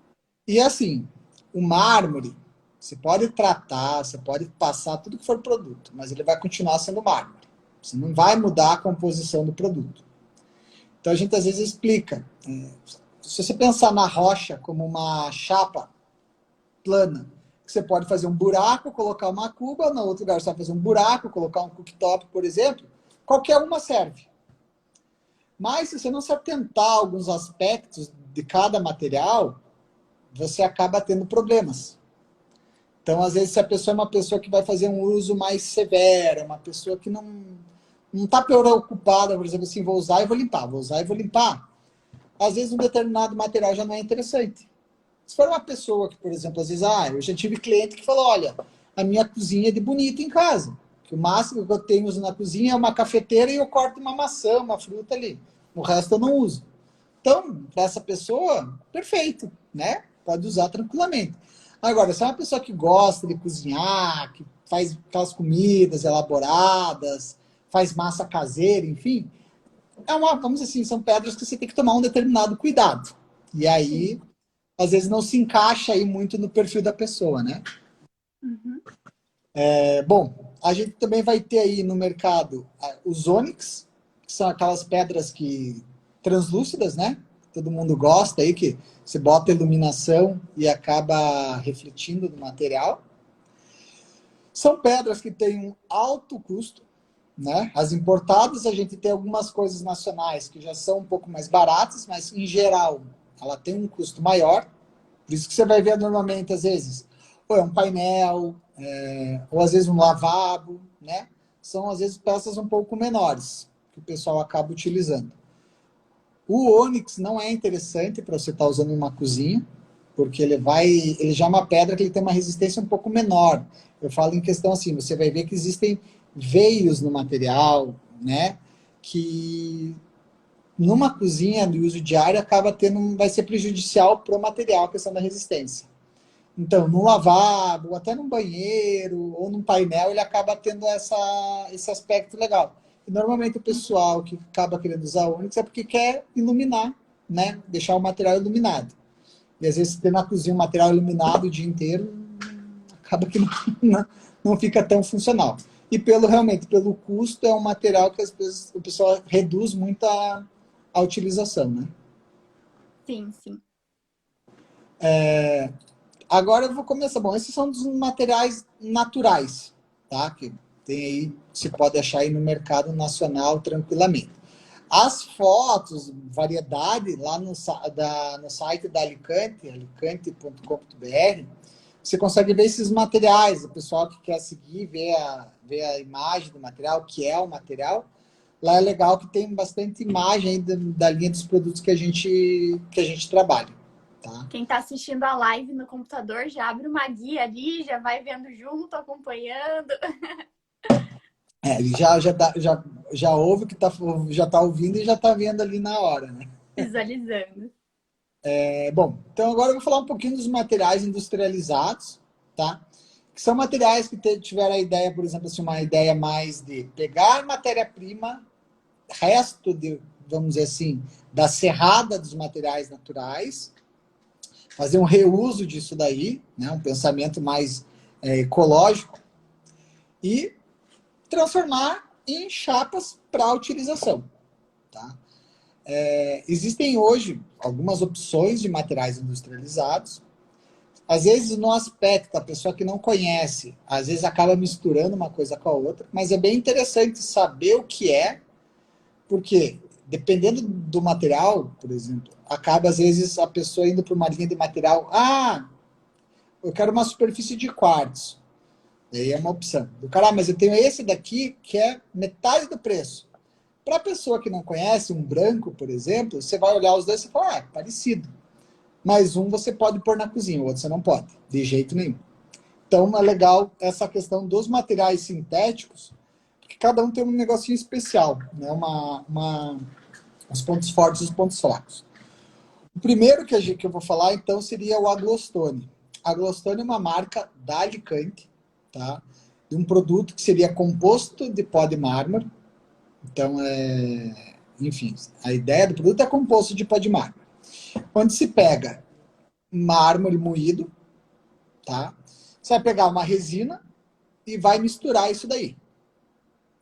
E assim, o mármore, você pode tratar, você pode passar tudo que for produto, mas ele vai continuar sendo mármore. Você não vai mudar a composição do produto. Então a gente às vezes explica. Se você pensar na rocha como uma chapa plana, você pode fazer um buraco, colocar uma cuba, no outro lugar você vai fazer um buraco, colocar um cooktop, por exemplo, qualquer uma serve. Mas se você não se atentar a alguns aspectos de cada material, você acaba tendo problemas. Então, às vezes, se a pessoa é uma pessoa que vai fazer um uso mais severo, uma pessoa que não está preocupada, por exemplo, assim, vou usar e vou limpar, vou usar e vou limpar, às vezes um determinado material já não é interessante. Se for uma pessoa que, por exemplo, às vezes, eu já tive cliente que falou, olha, a minha cozinha é de bonito em casa, que o máximo que eu tenho uso na cozinha é uma cafeteira e eu corto uma maçã, uma fruta ali. O resto eu não uso. Então, para essa pessoa, perfeito, né? Pode usar tranquilamente. Agora, se é uma pessoa que gosta de cozinhar, que faz aquelas comidas elaboradas, faz massa caseira, enfim, vamos dizer assim, são pedras que você tem que tomar um determinado cuidado. E Sim. aí, às vezes não se encaixa aí muito no perfil da pessoa, né? Uhum. Bom, a gente também vai ter aí no mercado os ônix, que são aquelas pedras que translúcidas, né? Todo mundo gosta aí, que você bota iluminação e acaba refletindo no material. São pedras que têm um alto custo, né? As importadas, a gente tem algumas coisas nacionais que já são um pouco mais baratas, mas em geral ela tem um custo maior. Por isso que você vai ver normalmente, às vezes, ou é um painel, ou às vezes um lavabo, né? São, às vezes, peças um pouco menores que o pessoal acaba utilizando. O ônix não é interessante para você estar usando em uma cozinha, porque ele já é uma pedra que ele tem uma resistência um pouco menor. Eu falo em questão assim, você vai ver que existem veios no material, né? Que numa cozinha de uso diário vai ser prejudicial para o material, a questão da resistência. Então, no lavabo, até num banheiro ou num painel, ele acaba tendo esse aspecto legal. E normalmente o pessoal que acaba querendo usar o Onyx é porque quer iluminar, né? Deixar o material iluminado. E às vezes, ter na cozinha um material iluminado o dia inteiro, acaba que não fica tão funcional. E realmente, pelo custo, é um material que às vezes o pessoal reduz muito a utilização, né? Sim, sim. Agora eu vou começar. Bom, esses são dos materiais naturais, tá? Que tem aí, se pode achar aí no mercado nacional tranquilamente. As fotos, variedade, lá no site da Alicante, alicante.com.br, você consegue ver esses materiais. O pessoal que quer seguir, ver a imagem do material, o que é o material. Lá é legal que tem bastante imagem aí da linha dos produtos que a gente trabalha. Tá? Quem está assistindo a live no computador já abre uma guia ali, já vai vendo junto, acompanhando. Ele já ouve que já está ouvindo e já está vendo ali na hora, né? Visualizando. Bom, então agora eu vou falar um pouquinho dos materiais industrializados, tá? Que são materiais que tiveram a ideia, por exemplo, assim, uma ideia mais de pegar matéria-prima, resto de, vamos dizer assim, da serrada dos materiais naturais, fazer um reuso disso daí, né? Um pensamento mais ecológico e transformar em chapas para utilização, tá? Existem hoje algumas opções de materiais industrializados. Às vezes, no aspecto, a pessoa que não conhece, às vezes acaba misturando uma coisa com a outra, mas é bem interessante saber o que é, porque dependendo do material, por exemplo, acaba às vezes a pessoa indo para uma linha de material, eu quero uma superfície de quartzo. Aí é uma opção. Do cara, mas eu tenho esse daqui que é metade do preço. Para a pessoa que não conhece, um branco, por exemplo, você vai olhar os dois e falar, é parecido. Mas um você pode pôr na cozinha, o outro você não pode, de jeito nenhum. Então é legal essa questão dos materiais sintéticos, porque cada um tem um negocinho especial, né? Os pontos fortes e os pontos fracos. O primeiro que eu vou falar, então, seria o Aglostone. A Aglostone é uma marca da Alicante, tá? De um produto que seria composto de pó de mármore. Então, enfim, a ideia do produto é composto de pó de mármore. Onde se pega mármore moído, tá? Você vai pegar uma resina e vai misturar isso daí,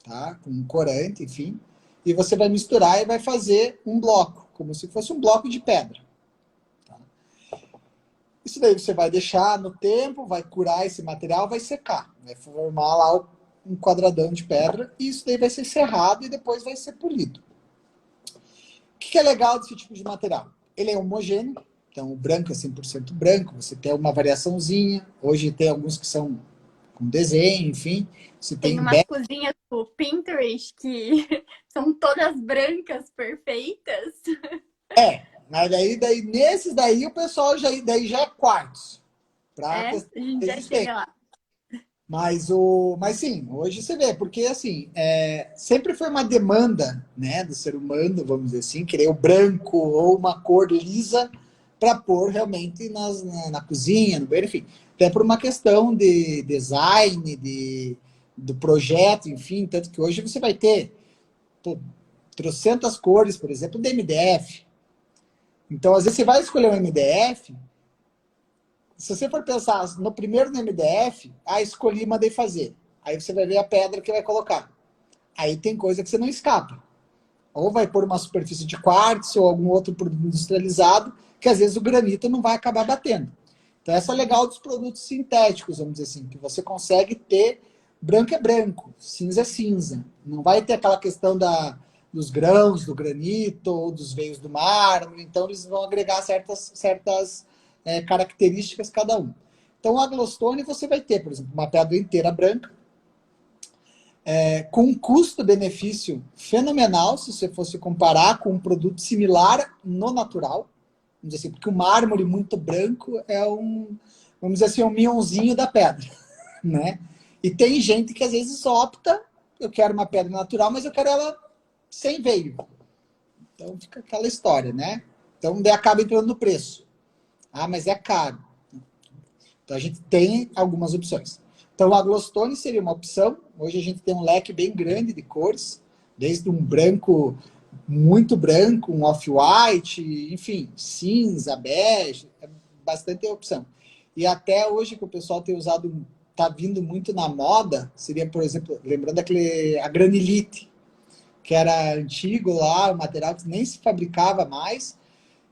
tá? Com um corante, enfim. E você vai misturar e vai fazer um bloco, como se fosse um bloco de pedra. Tá? Isso daí você vai deixar no tempo, vai curar esse material, vai secar. Vai formar lá um quadradão de pedra e isso daí vai ser serrado e depois vai ser polido. O que é legal desse tipo de material? Ele é homogêneo, então o branco é 100% branco, você tem uma variaçãozinha. Hoje tem alguns que são com desenho, enfim. Você Tem tem umas cozinhas do Pinterest que são todas brancas, perfeitas. mas daí nesses daí o pessoal já é quartos. A gente já chega lá. Mas sim, hoje você vê, porque assim, sempre foi uma demanda, né, do ser humano, vamos dizer assim, querer o branco ou uma cor lisa para pôr realmente na cozinha, no banheiro, enfim. Até por uma questão de design, do projeto, enfim, tanto que hoje você vai ter trocentas cores, por exemplo, de MDF. Então, às vezes você vai escolher um MDF, se você for pensar no primeiro no MDF, escolhi e mandei fazer. Aí você vai ver a pedra que vai colocar. Aí tem coisa que você não escapa. Ou vai pôr uma superfície de quartzo ou algum outro produto industrializado, que às vezes o granito não vai acabar batendo. Então essa é legal dos produtos sintéticos, vamos dizer assim, que você consegue ter branco é branco, cinza é cinza. Não vai ter aquela questão dos grãos, do granito ou dos veios do mármore. Então eles vão agregar certas características cada um. Então, a Glowstone você vai ter, por exemplo, uma pedra inteira branca, com um custo-benefício fenomenal, se você fosse comparar com um produto similar no natural. Vamos dizer assim, porque o mármore muito branco vamos dizer assim, um mionzinho da pedra, né? E tem gente que às vezes opta, eu quero uma pedra natural, mas eu quero ela sem veio. Então fica aquela história, né? Então daí acaba entrando no preço. Mas é caro. Então, a gente tem algumas opções. Então, o Aglostone seria uma opção. Hoje a gente tem um leque bem grande de cores, desde um branco muito branco, um off-white, enfim, cinza, bege, é bastante opção. E até hoje que o pessoal tem usado, está vindo muito na moda, seria, por exemplo, lembrando a granilite, que era antigo lá, o material que nem se fabricava mais,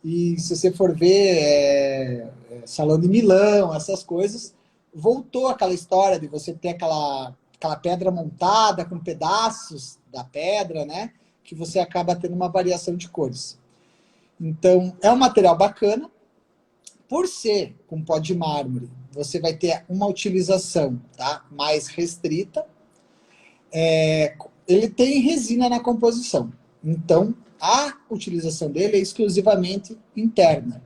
e se você for ver Salão de Milão, essas coisas, voltou aquela história de você ter aquela pedra montada com pedaços da pedra, né? Que você acaba tendo uma variação de cores. Então, é um material bacana. Por ser com pó de mármore, você vai ter uma utilização, tá, mais restrita. Ele tem resina na composição. Então, a utilização dele é exclusivamente interna.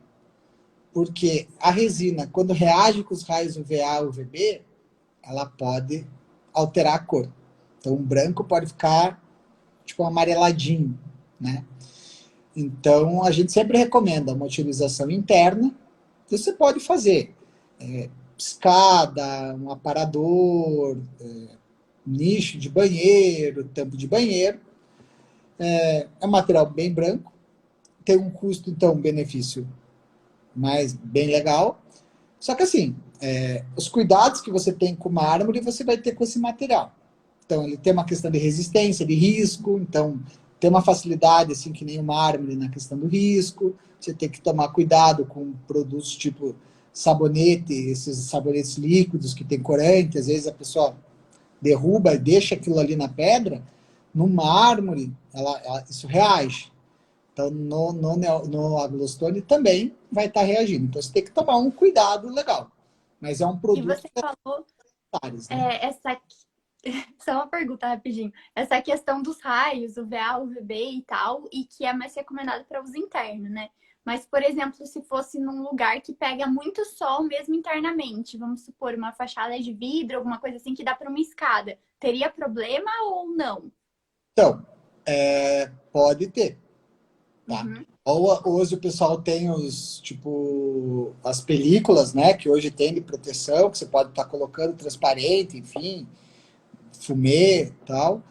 Porque a resina, quando reage com os raios UVA e UVB, ela pode alterar a cor. Então, o branco pode ficar tipo um amareladinho, né? Então, a gente sempre recomenda uma utilização interna. Você pode fazer escada, um aparador, nicho de banheiro, tampo de banheiro. É um material bem branco, tem um custo, então, benefício mais bem legal. Só que assim, os cuidados que você tem com o mármore, você vai ter com esse material. Então, ele tem uma questão de resistência, de risco, então tem uma facilidade, assim, que nem o mármore na questão do risco. Você tem que tomar cuidado com produtos tipo sabonete, esses sabonetes líquidos que tem corante, às vezes a pessoa derruba e deixa aquilo ali na pedra, no mármore, isso reage. Então, no Aglostone também vai estar reagindo. Então, você tem que tomar um cuidado legal. Mas é um E produto você falou, né? só uma pergunta rapidinho. Essa questão dos raios, UVA, UVB e tal, e que é mais recomendado para uso interno, né? Mas, por exemplo, se fosse num lugar que pega muito sol mesmo internamente, vamos supor, uma fachada de vidro, alguma coisa assim que dá para uma escada, teria problema ou não? Então, pode ter, tá? Uhum. Hoje o pessoal tem as películas, né? Que hoje tem de proteção, que você pode estar colocando transparente, enfim, fumê e tal.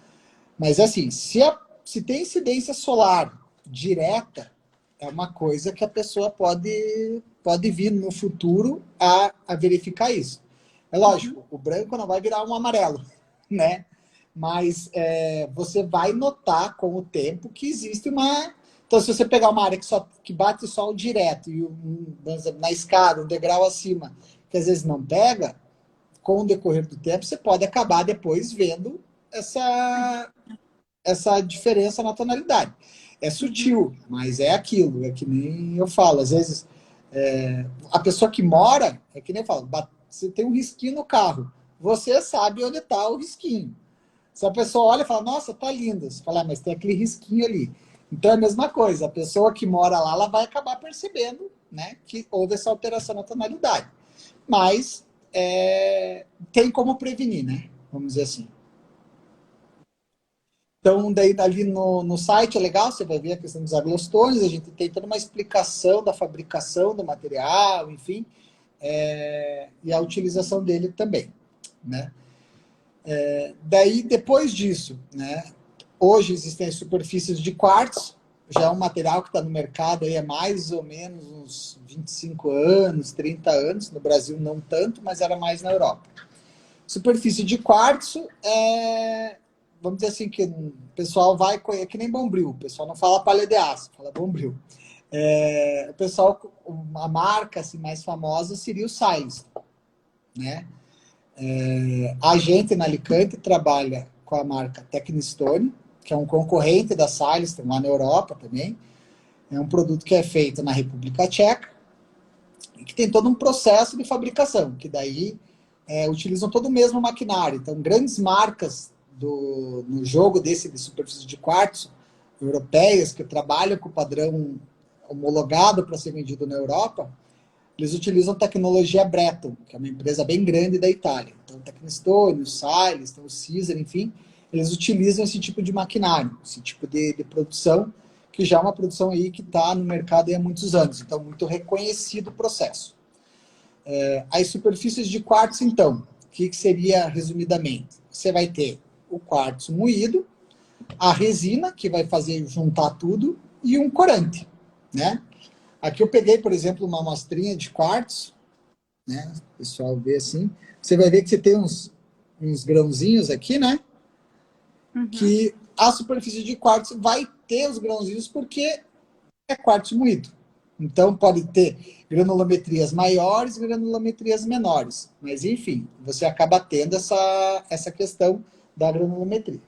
Mas assim, se tem incidência solar direta, é uma coisa que a pessoa pode vir no futuro a verificar isso. É lógico, o branco não vai virar um amarelo, né? Mas você vai notar com o tempo que existe uma... Então, se você pegar uma área que bate sol direto e na escada, um degrau acima, que às vezes não pega, com o decorrer do tempo, você pode acabar depois vendo essa diferença na tonalidade. É sutil, mas é aquilo, é que nem eu falo. Às vezes, a pessoa que mora, é que nem eu falo, você tem um risquinho no carro, você sabe onde está o risquinho. Se a pessoa olha e fala, nossa, tá lindo, você fala, mas tem aquele risquinho ali. Então é a mesma coisa, a pessoa que mora lá, ela vai acabar percebendo, né, que houve essa alteração na tonalidade. Mas tem como prevenir, né? Vamos dizer assim. Então, daí ali no site é legal, você vai ver a questão dos aglostones, a gente tem toda uma explicação da fabricação do material, enfim, e a utilização dele também, né? Daí, depois disso, né, hoje existem as superfícies de quartzo, já é um material que está no mercado aí há mais ou menos uns 25 anos, 30 anos, no Brasil não tanto, mas era mais na Europa. Superfície de quartzo vamos dizer assim, que o pessoal vai, é que nem Bombril, o pessoal não fala palha de aço, fala Bombril. O pessoal, a marca assim, mais famosa seria o Silestone, né? A gente na Alicante trabalha com a marca Tecnistone, que é um concorrente da Silestone lá na Europa também. É um produto que é feito na República Tcheca e que tem todo um processo de fabricação, que daí utilizam todo o mesmo maquinário. Então, grandes marcas no jogo de superfície de quartzo, europeias, que trabalham com o padrão homologado para ser vendido na Europa, eles utilizam tecnologia Breton, que é uma empresa bem grande da Itália. Então, o Tecnistone, o Silestone, o Caesar, enfim, eles utilizam esse tipo de maquinário, esse tipo de produção, que já é uma produção aí que está no mercado há muitos anos. Então, muito reconhecido o processo. As superfícies de quartzo, então, o que seria resumidamente? Você vai ter o quartzo moído, a resina, que vai fazer juntar tudo, e um corante, né? Aqui eu peguei, por exemplo, uma amostrinha de quartzo, né? O pessoal vê assim. Você vai ver que você tem uns grãozinhos aqui, né? Uhum. Que a superfície de quartzo vai ter os grãozinhos porque é quartzo moído. Então, pode ter granulometrias maiores e granulometrias menores. Mas, enfim, você acaba tendo essa questão da granulometria.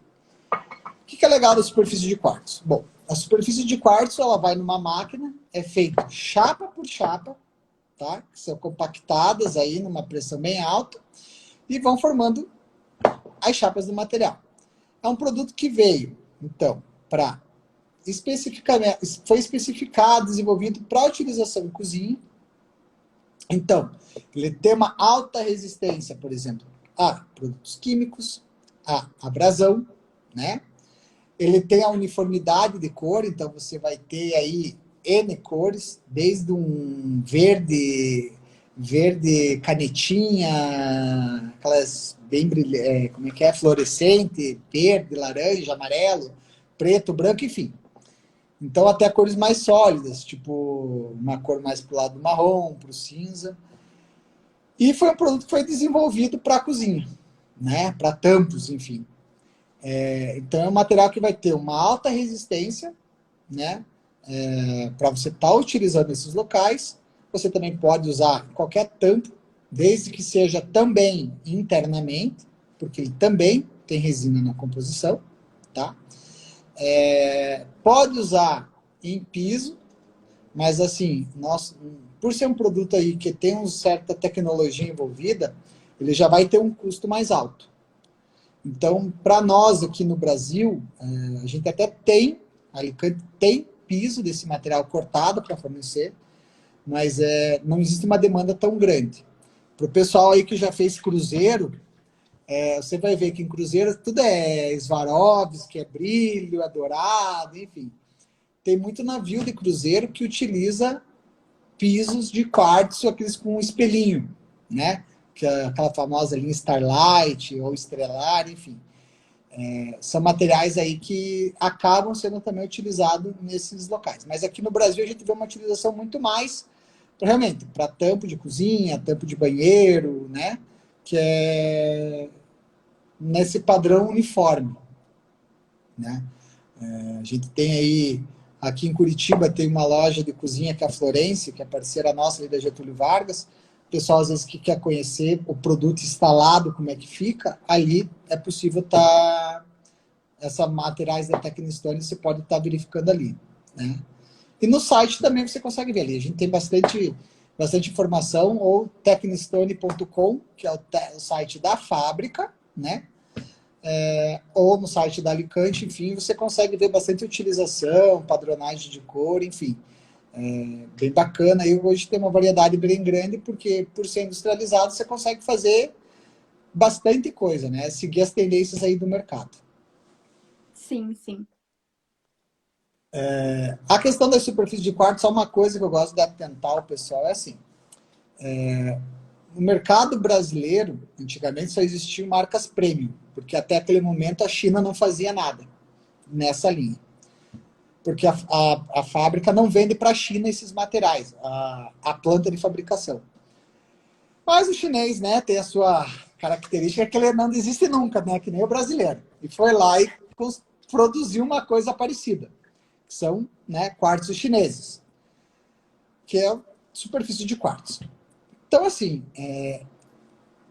O que é legal da superfície de quartzo? Bom, a superfície de quartzo, ela vai numa máquina, é feita chapa por chapa, tá? Que são compactadas aí numa pressão bem alta e vão formando as chapas do material. É um produto que veio, então, para especificamente, foi especificado, desenvolvido para utilização em cozinha. Então, ele tem uma alta resistência, por exemplo, a produtos químicos, a abrasão, né? Ele tem a uniformidade de cor, então você vai ter aí N cores, desde um verde canetinha, aquelas bem brilhantes, como é que é? Fluorescente, verde, laranja, amarelo, preto, branco, enfim. Então até cores mais sólidas, tipo uma cor mais pro lado do marrom, pro cinza. E foi um produto que foi desenvolvido para a cozinha, né? Para tampos, enfim. Então é um material que vai ter uma alta resistência, né? Para você estar utilizando nesses locais. Você também pode usar qualquer tampo, desde que seja também internamente, porque ele também tem resina na composição, tá? Pode usar em piso, mas assim, por ser um produto aí que tem uma certa tecnologia envolvida, ele já vai ter um custo mais alto. Então, para nós aqui no Brasil, a gente até tem, a Alicante tem piso desse material cortado para fornecer, mas não existe uma demanda tão grande. Para o pessoal aí que já fez cruzeiro, você vai ver que em cruzeiro tudo é Swarovski, é brilho, é dourado, enfim. Tem muito navio de cruzeiro que utiliza pisos de quartzo, aqueles com espelhinho, né? Que é aquela famosa linha Starlight ou Estrelar, enfim. São materiais aí que acabam sendo também utilizados nesses locais. Mas aqui no Brasil a gente vê uma utilização muito mais, realmente, para tampo de cozinha, tampo de banheiro, né? Que é nesse padrão uniforme, né? A gente tem aí, aqui em Curitiba, tem uma loja de cozinha que é a Florence, que é parceira nossa ali da Getúlio Vargas. O pessoal, às vezes, que quer conhecer o produto instalado, como é que fica, ali é possível estar... Essas materiais da Tecnistone você pode estar verificando ali, né? E no site também você consegue ver ali. A gente tem bastante informação, ou tecnistone.com, que é o site da fábrica, né? Ou no site da Alicante, enfim, você consegue ver bastante utilização, padronagem de cor, enfim. Bem bacana. E hoje tem uma variedade bem grande, porque por ser industrializado, você consegue fazer bastante coisa, né? Seguir as tendências aí do mercado. Sim, sim. A questão da superfície de quartzo, só uma coisa que eu gosto de atentar ao pessoal é assim. No mercado brasileiro, antigamente só existiam marcas premium, porque até aquele momento a China não fazia nada nessa linha. Porque a fábrica não vende para a China esses materiais, a planta de fabricação. Mas o chinês, né, tem a sua característica que ele não desiste nunca, né, que nem o brasileiro. E foi lá e produziu uma coisa parecida, que são, né, quartzos chineses, que é a superfície de quartzo. Então, assim,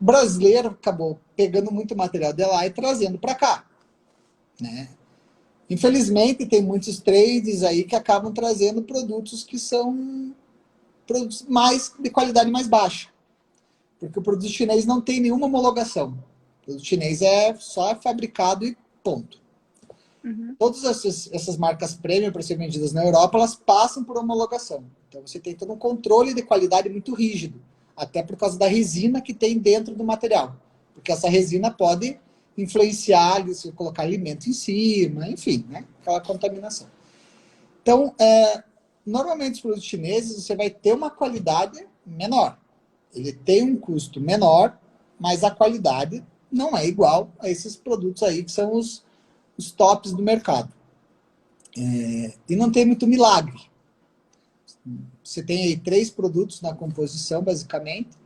o brasileiro acabou pegando muito material de lá e trazendo para cá, né? Infelizmente, tem muitos trades aí que acabam trazendo produtos que são produtos mais de qualidade mais baixa. Porque o produto chinês não tem nenhuma homologação. O produto chinês só fabricado e ponto. Uhum. Todas essas marcas premium para ser vendidas na Europa, elas passam por homologação. Então você tem todo um controle de qualidade muito rígido, até por causa da resina que tem dentro do material. Porque essa resina pode influenciar, se colocar alimento em cima, enfim, né? Aquela contaminação. Então, normalmente os produtos chineses você vai ter uma qualidade menor. Ele tem um custo menor, mas a qualidade não é igual a esses produtos aí que são os tops do mercado. E não tem muito milagre. Você tem aí 3 produtos na composição, basicamente,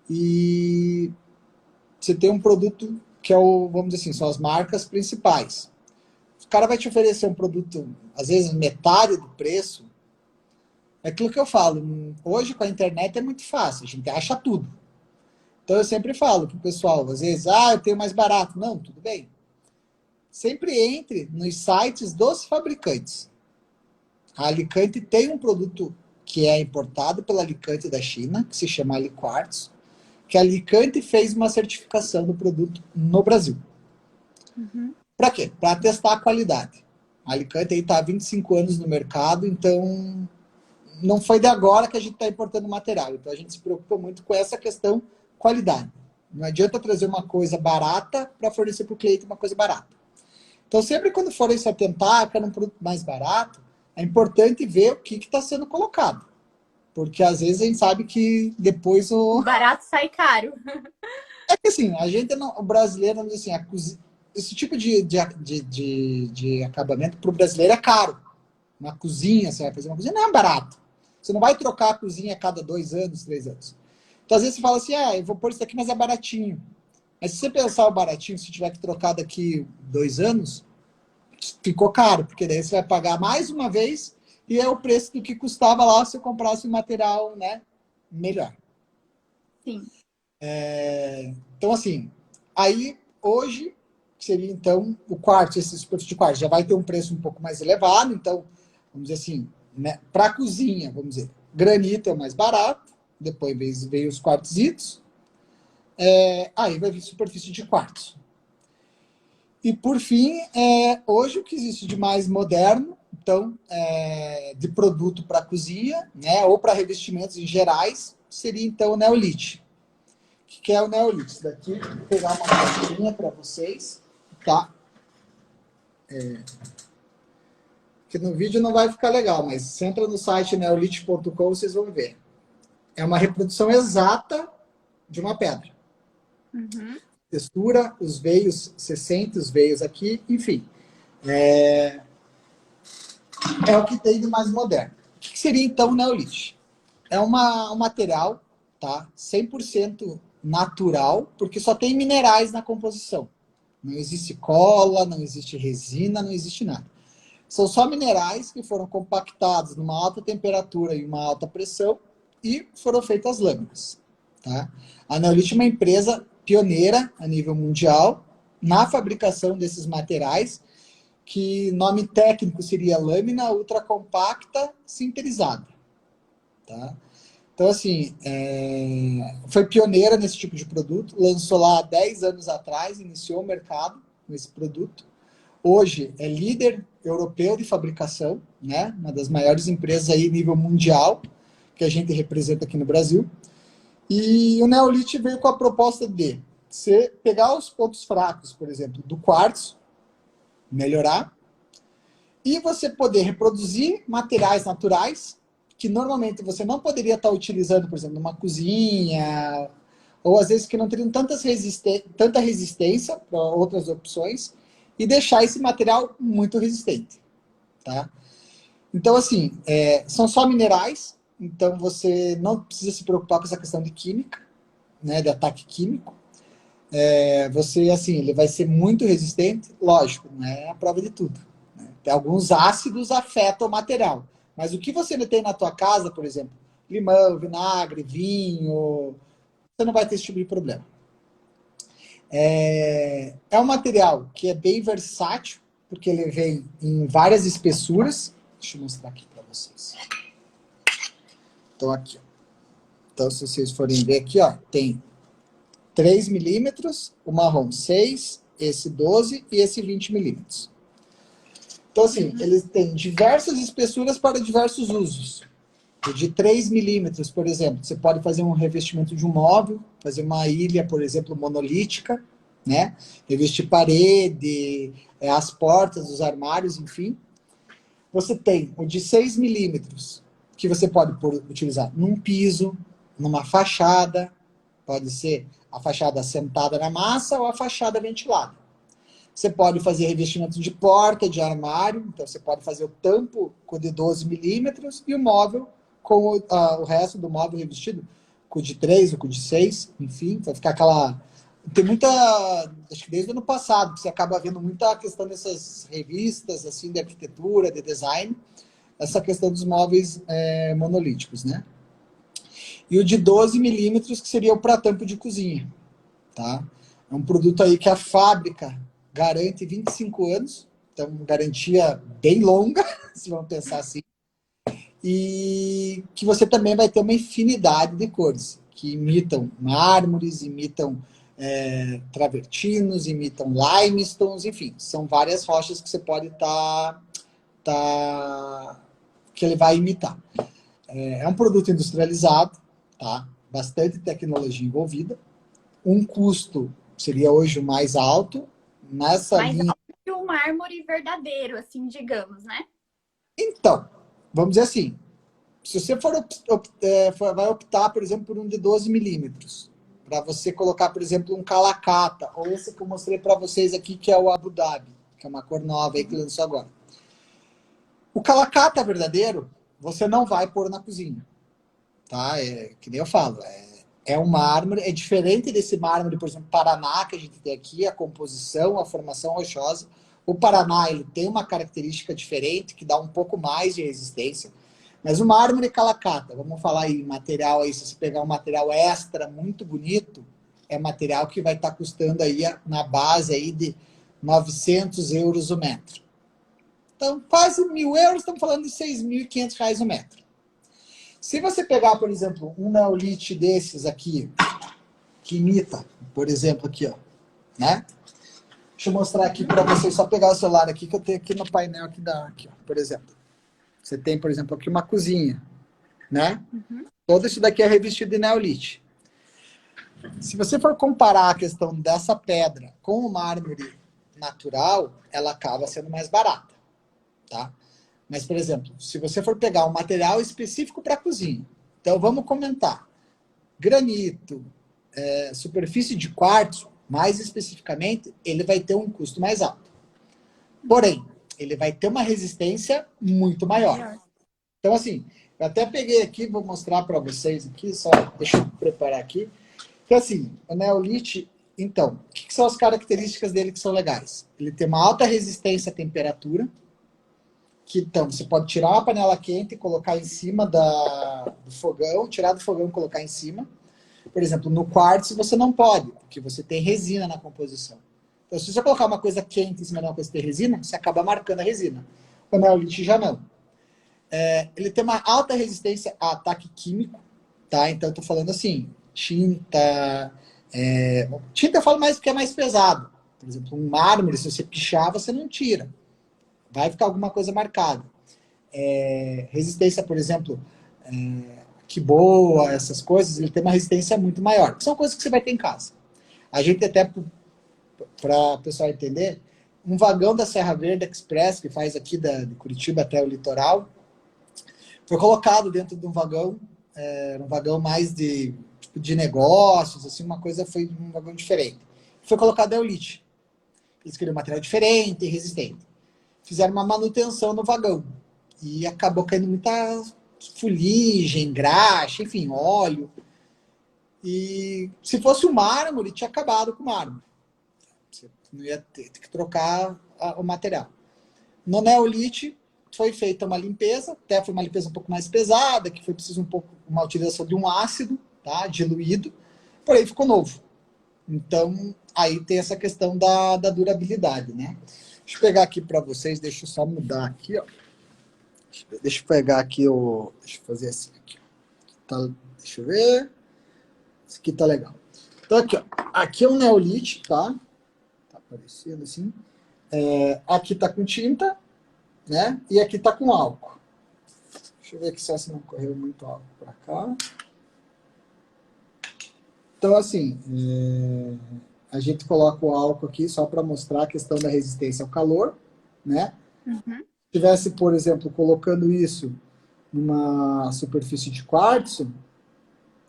e você tem um produto que é o, vamos dizer assim, são as marcas principais. O cara vai te oferecer um produto, às vezes, metade do preço. É aquilo que eu falo, hoje com a internet é muito fácil, a gente acha tudo. Então eu sempre falo pro pessoal, às vezes, eu tenho mais barato. Não, tudo bem. Sempre entre nos sites dos fabricantes. A Alicante tem um produto que é importado pela Alicante da China, que se chama Aliquartz, que a Alicante fez uma certificação do produto no Brasil. Uhum. Para quê? Para testar a qualidade. A Alicante está há 25 anos no mercado, então não foi de agora que a gente está importando material. Então a gente se preocupa muito com essa questão qualidade. Não adianta trazer uma coisa barata para fornecer para o cliente uma coisa barata. Então sempre quando forem se atentar, quer um produto mais barato, é importante ver o que está sendo colocado. Porque às vezes a gente sabe que depois O barato sai caro. É que assim, a gente não, o brasileiro, assim, esse tipo de acabamento para o brasileiro é caro. Uma cozinha, você vai fazer uma cozinha, não é barato. Você não vai trocar a cozinha a cada 2 anos, 3 anos. Então às vezes você fala assim, eu vou pôr isso aqui, mas é baratinho. Mas se você pensar o baratinho, se tiver que trocar daqui 2 anos, ficou caro, porque daí você vai pagar mais uma vez e é o preço do que custava lá se você comprasse um material, né, melhor. Sim. Então, assim, aí hoje seria então o quartzo, esse superfície de quartzo já vai ter um preço um pouco mais elevado, então, vamos dizer assim, né, para a cozinha, vamos dizer, granito é o mais barato, depois veio os quartzitos, aí vai vir superfície de quartzo. E por fim, hoje o que existe de mais moderno, então, de produto para cozinha, né, ou para revestimentos em gerais, seria então o neolite. O que é o neolite? Isso daqui, vou pegar uma pastinha para vocês, tá? Que no vídeo não vai ficar legal, mas se entra no site neolite.com, vocês vão ver. É uma reprodução exata de uma pedra. Uhum. Textura, os veios, você sente os veios aqui, enfim. É o que tem de mais moderno. O que seria então o neolite? É um material, tá? 100% natural, porque só tem minerais na composição. Não existe cola, não existe resina, não existe nada. São só minerais que foram compactados numa alta temperatura e uma alta pressão e foram feitas lâminas. Tá? A Neolite é uma empresa pioneira a nível mundial na fabricação desses materiais, que nome técnico seria lâmina ultracompacta sinterizada. Tá? Então, assim, foi pioneira nesse tipo de produto, lançou lá há 10 anos atrás, iniciou o mercado com esse produto. Hoje é líder europeu de fabricação, né? Uma das maiores empresas aí nível mundial, que a gente representa aqui no Brasil. E o Neolite veio com a proposta de você pegar os pontos fracos, por exemplo, do quartzo, melhorar, e você poder reproduzir materiais naturais que normalmente você não poderia estar utilizando, por exemplo, numa cozinha, ou às vezes que não teriam tanta resistência para outras opções, e deixar esse material muito resistente. Tá? Então, assim, são só minerais, então você não precisa se preocupar com essa questão de química, né, de ataque químico. Você, assim, ele vai ser muito resistente, lógico, não é a prova de tudo. Alguns ácidos afetam o material. Mas o que você tem na tua casa, por exemplo, limão, vinagre, vinho, você não vai ter esse tipo de problema. É um material que é bem versátil, porque ele vem em várias espessuras. Deixa eu mostrar aqui para vocês. Então, aqui. Então, se vocês forem ver aqui, ó, tem 3 milímetros, o marrom 6, esse 12 e esse 20 milímetros. Então, assim, eles têm diversas espessuras para diversos usos. O de 3 milímetros, por exemplo, você pode fazer um revestimento de um móvel, fazer uma ilha, por exemplo, monolítica, né? Revestir parede, as portas, os armários, enfim. Você tem o de 6 milímetros, que você pode utilizar num piso, numa fachada, pode ser a fachada assentada na massa ou a fachada ventilada. Você pode fazer revestimento de porta, de armário, então você pode fazer o tampo com o de 12 milímetros e o móvel com o resto do móvel revestido com o de 3 ou com o de 6, enfim, vai ficar aquela... Tem muita, acho que desde o ano passado, você acaba vendo muita questão dessas revistas, assim, de arquitetura, de design, essa questão dos móveis monolíticos, né? E o de 12 milímetros, que seria o para tampo de cozinha, tá? É um produto aí que a fábrica garante 25 anos, então garantia bem longa, se vamos pensar assim, e que você também vai ter uma infinidade de cores, que imitam mármores, imitam travertinos, imitam limestones, enfim, são várias rochas que você pode que ele vai imitar. É um produto industrializado, tá? Bastante tecnologia envolvida, um custo seria hoje o mais alto, nessa Mais linha... alto que o mármore verdadeiro, assim, digamos, né? Então, vamos dizer assim, se você vai optar, por exemplo, por um de 12 milímetros, para você colocar, por exemplo, um calacata, ou esse que eu mostrei para vocês aqui, que é o Abu Dhabi, que é uma cor nova aí que lançou agora. O calacata verdadeiro, você não vai pôr na cozinha, tá? Que nem eu falo, é um mármore, é diferente desse mármore, por exemplo, Paraná, que a gente tem aqui, a composição, a formação rochosa. O Paraná, ele tem uma característica diferente, que dá um pouco mais de resistência. Mas o mármore calacata, vamos falar aí, material aí, se você pegar um material extra muito bonito, é material que vai estar custando aí na base aí de 900 euros o metro. Então, quase 1.000 euros, estamos falando de 6.500 reais o metro. Se você pegar, por exemplo, um neolite desses aqui, que imita, por exemplo, aqui, ó, né? Deixa eu mostrar aqui para vocês, só pegar o celular aqui, que eu tenho aqui no painel aqui, ó, por exemplo. Você tem, por exemplo, aqui uma cozinha, né? Uhum. Todo isso daqui é revestido de neolite. Se você for comparar a questão dessa pedra com o mármore natural, ela acaba sendo mais barata, tá? Mas, por exemplo, se você for pegar um material específico para cozinha, então vamos comentar, granito, superfície de quartzo, mais especificamente, ele vai ter um custo mais alto. Porém, ele vai ter uma resistência muito maior. Então, assim, eu até peguei aqui, vou mostrar para vocês aqui, só deixa eu preparar aqui. Então, assim, o neolite, então, o que são as características dele que são legais? Ele tem uma alta resistência à temperatura, que, então, você pode tirar uma panela quente e colocar em cima do fogão, tirar do fogão e colocar em cima. Por exemplo, no quartzo você não pode, porque você tem resina na composição. Então, se você colocar uma coisa quente em cima de uma coisa que tem resina, você acaba marcando a resina. O neolite já não. Ele tem uma alta resistência a ataque químico, tá? Então, eu tô falando assim, tinta... tinta eu falo mais porque é mais pesado. Por exemplo, um mármore, se você pichar, você não tira. Vai ficar alguma coisa marcada. Resistência, por exemplo, que boa, essas coisas, ele tem uma resistência muito maior. São coisas que você vai ter em casa. A gente até, para o pessoal entender, um vagão da Serra Verde Express, que faz aqui de Curitiba até o litoral, foi colocado dentro de um vagão, um vagão mais de negócios, assim, uma coisa, foi um vagão diferente. Foi colocado neolite. Eles queriam um material diferente e resistente. Fizeram uma manutenção no vagão. E acabou caindo muita fuligem, graxa, enfim, óleo. E se fosse o mármore, tinha acabado com o mármore. Você não ia ter que trocar o material. No neolite, foi feita uma limpeza, até foi uma limpeza um pouco mais pesada, que foi preciso uma utilização de um ácido, tá, diluído, porém ficou novo. Então, aí tem essa questão da durabilidade, né? Deixa eu pegar aqui para vocês, deixa eu só mudar aqui, ó. Deixa eu pegar aqui deixa eu fazer assim aqui. Deixa eu ver. Esse aqui tá legal. Então, aqui, ó. Aqui é um neolite, tá? Tá aparecendo assim. Aqui tá com tinta, né? E aqui tá com álcool. Deixa eu ver aqui se não correu muito álcool para cá. Então, assim, a gente coloca o álcool aqui só para mostrar a questão da resistência ao calor, né? Uhum. Se tivesse, por exemplo, colocando isso numa superfície de quartzo,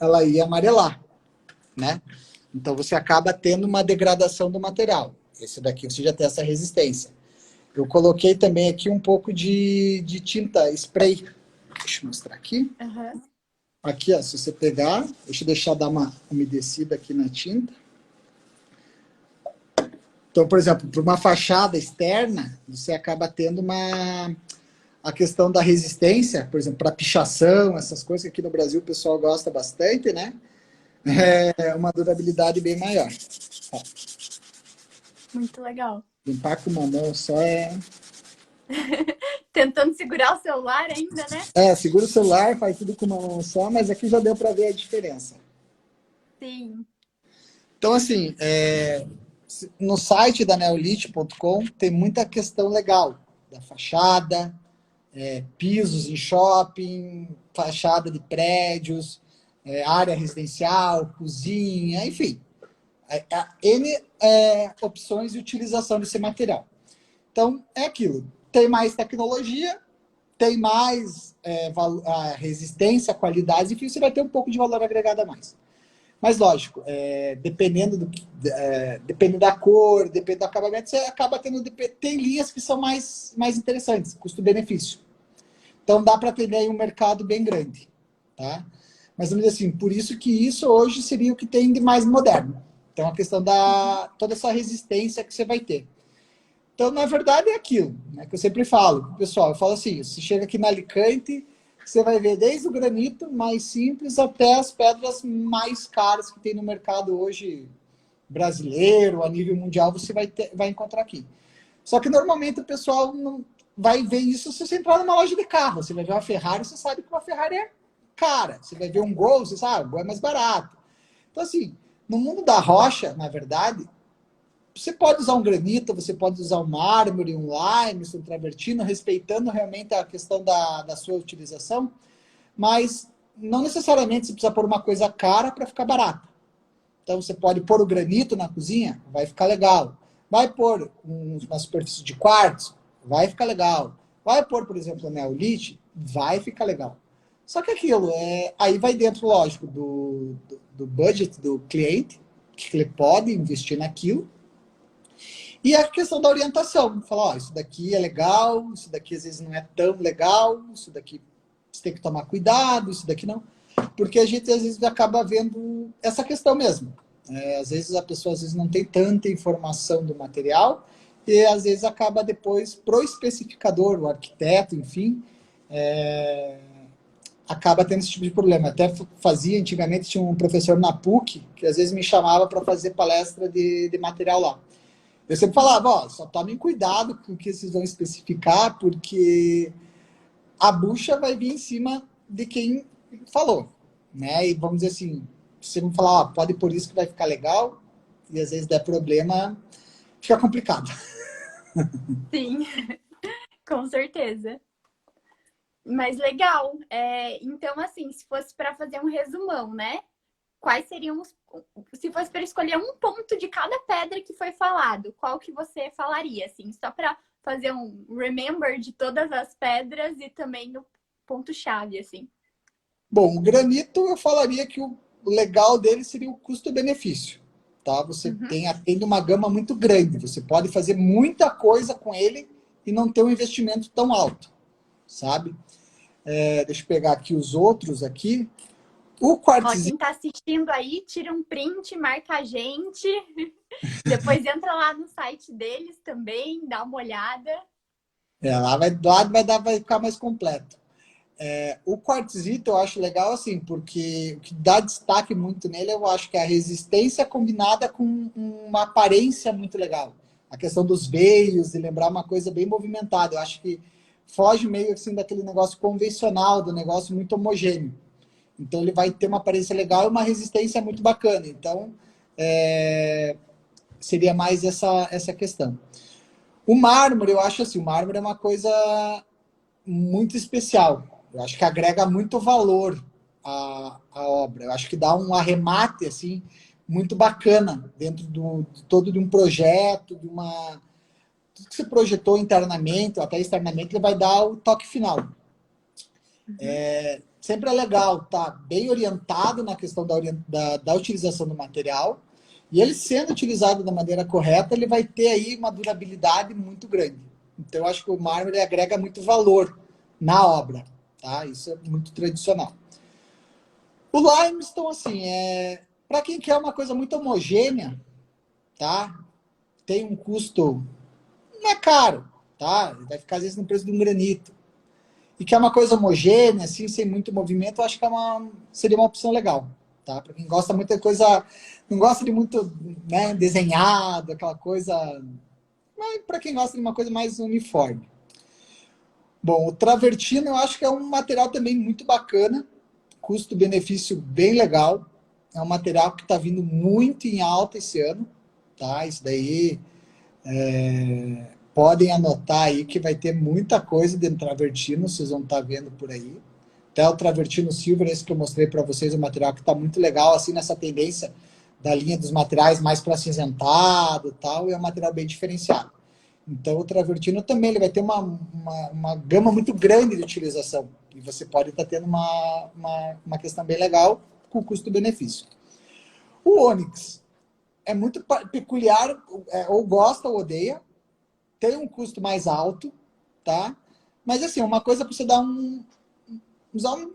ela ia amarelar, né? Então você acaba tendo uma degradação do material. Esse daqui você já tem essa resistência. Eu coloquei também aqui um pouco de tinta spray. Deixa eu mostrar aqui. Uhum. Aqui, ó, se você pegar, deixa eu deixar dar uma umedecida aqui na tinta. Então, por exemplo, para uma fachada externa, você acaba tendo a questão da resistência, por exemplo, para pichação, essas coisas que aqui no Brasil o pessoal gosta bastante, né? É uma durabilidade bem maior. Ó, Muito legal. limpar com uma mão só é... Tentando segurar o celular ainda, né? Segura o celular, faz tudo com uma mão só, mas aqui já deu para ver a diferença. Sim. Então, assim, no site da neolite.com tem muita questão legal da fachada, pisos em shopping, fachada de prédios, área residencial, cozinha, enfim. N opções de utilização desse material. Então, é aquilo. Tem mais tecnologia, tem mais resistência, qualidade, enfim, você vai ter um pouco de valor agregado a mais. Mas, lógico, dependendo da cor, dependendo do acabamento, você acaba tendo... Tem linhas que são mais interessantes, custo-benefício. Então, dá para atender aí um mercado bem grande. Tá? Mas, vamos dizer assim, por isso que isso hoje seria o que tem de mais moderno. Então, a questão da toda essa resistência que você vai ter. Então, na verdade, é aquilo, né, que eu sempre falo. Pessoal, eu falo assim, você chega aqui na Alicante, você vai ver desde o granito mais simples até as pedras mais caras que tem no mercado hoje brasileiro, a nível mundial, você vai encontrar aqui. Só que normalmente o pessoal não vai ver isso se você entrar numa loja de carro. Você vai ver uma Ferrari, você sabe que uma Ferrari é cara. Você vai ver um Gol, você sabe, o Gol é mais barato. Então, assim, no mundo da rocha, na verdade, você pode usar um granito, você pode usar um mármore, um lime, um travertino, respeitando realmente a questão da sua utilização, mas não necessariamente você precisa pôr uma coisa cara para ficar barata. Então, você pode pôr o granito na cozinha, vai ficar legal. Vai pôr uma superfície de quartzo, vai ficar legal. Vai pôr, por exemplo, neolite, vai ficar legal. Só que aquilo, aí vai dentro, lógico, do budget do cliente, que ele pode investir naquilo. E a questão da orientação. Falar, ó, isso daqui é legal, isso daqui às vezes não é tão legal, isso daqui você tem que tomar cuidado, isso daqui não. Porque a gente às vezes acaba vendo essa questão mesmo. Às vezes a pessoa às vezes não tem tanta informação do material e às vezes acaba depois pro especificador, o arquiteto, enfim, acaba tendo esse tipo de problema. Até fazia, antigamente tinha um professor na PUC que às vezes me chamava para fazer palestra de material lá. Eu sempre falava, ó, só tomem cuidado com o que vocês vão especificar, porque a bucha vai vir em cima de quem falou, né? E vamos dizer assim, você vai falar, ó, pode por isso que vai ficar legal, e às vezes der problema, fica complicado. Sim, com certeza. Mas legal. Então, assim, se fosse para fazer um resumão, né? Quais seriam se fosse para escolher um ponto de cada pedra que foi falado, qual que você falaria, assim, só para fazer um remember de todas as pedras e também no ponto-chave, assim. Bom, o granito, eu falaria que o legal dele seria o custo-benefício, tá? Você tem uma gama muito grande, você pode fazer muita coisa com ele e não ter um investimento tão alto, sabe? Deixa eu pegar aqui os outros aqui. O quartzo... Quem tá assistindo aí, tira um print, marca a gente. Depois entra lá no site deles também, dá uma olhada. Vai ficar mais completo. O quartzito eu acho legal assim, porque o que dá destaque muito nele, eu acho que é a resistência combinada com uma aparência muito legal. A questão dos veios, de lembrar uma coisa bem movimentada. Eu acho que foge meio assim daquele negócio convencional, do negócio muito homogêneo. Então ele vai ter uma aparência legal e uma resistência muito bacana. Então, seria mais essa questão. O mármore, eu acho assim, o mármore é uma coisa muito especial. Eu acho que agrega muito valor à obra. Eu acho que dá um arremate assim muito bacana dentro de todo de um projeto, de uma tudo que você projetou internamente ou até externamente, ele vai dar o toque final. sempre é legal estar bem orientado na questão da utilização do material, e ele sendo utilizado da maneira correta, ele vai ter aí uma durabilidade muito grande. Então, eu acho que o mármore agrega muito valor na obra, tá? Isso é muito tradicional. O limestone, assim, para quem quer uma coisa muito homogênea, tá? Tem um custo, não é caro, tá? Vai ficar às vezes no preço de um granito. E que é uma coisa homogênea, assim, sem muito movimento, eu acho que seria uma opção legal, tá? Para quem gosta muito de coisa, não gosta de muito, né, desenhado, aquela coisa, mas para quem gosta de uma coisa mais uniforme. Bom, o travertino eu acho que é um material também muito bacana, custo-benefício bem legal. É um material que está vindo muito em alta esse ano, tá? Isso daí podem anotar aí que vai ter muita coisa de travertino, vocês vão estar vendo por aí. Até o travertino silver, esse que eu mostrei para vocês, é um material que está muito legal, assim, nessa tendência da linha dos materiais mais para acinzentado e tal, e é um material bem diferenciado. Então, o travertino também ele vai ter uma gama muito grande de utilização. E você pode estar tendo uma questão bem legal com custo-benefício. O ônix é muito peculiar, ou gosta ou odeia, tem um custo mais alto, tá? Mas, assim, uma coisa para você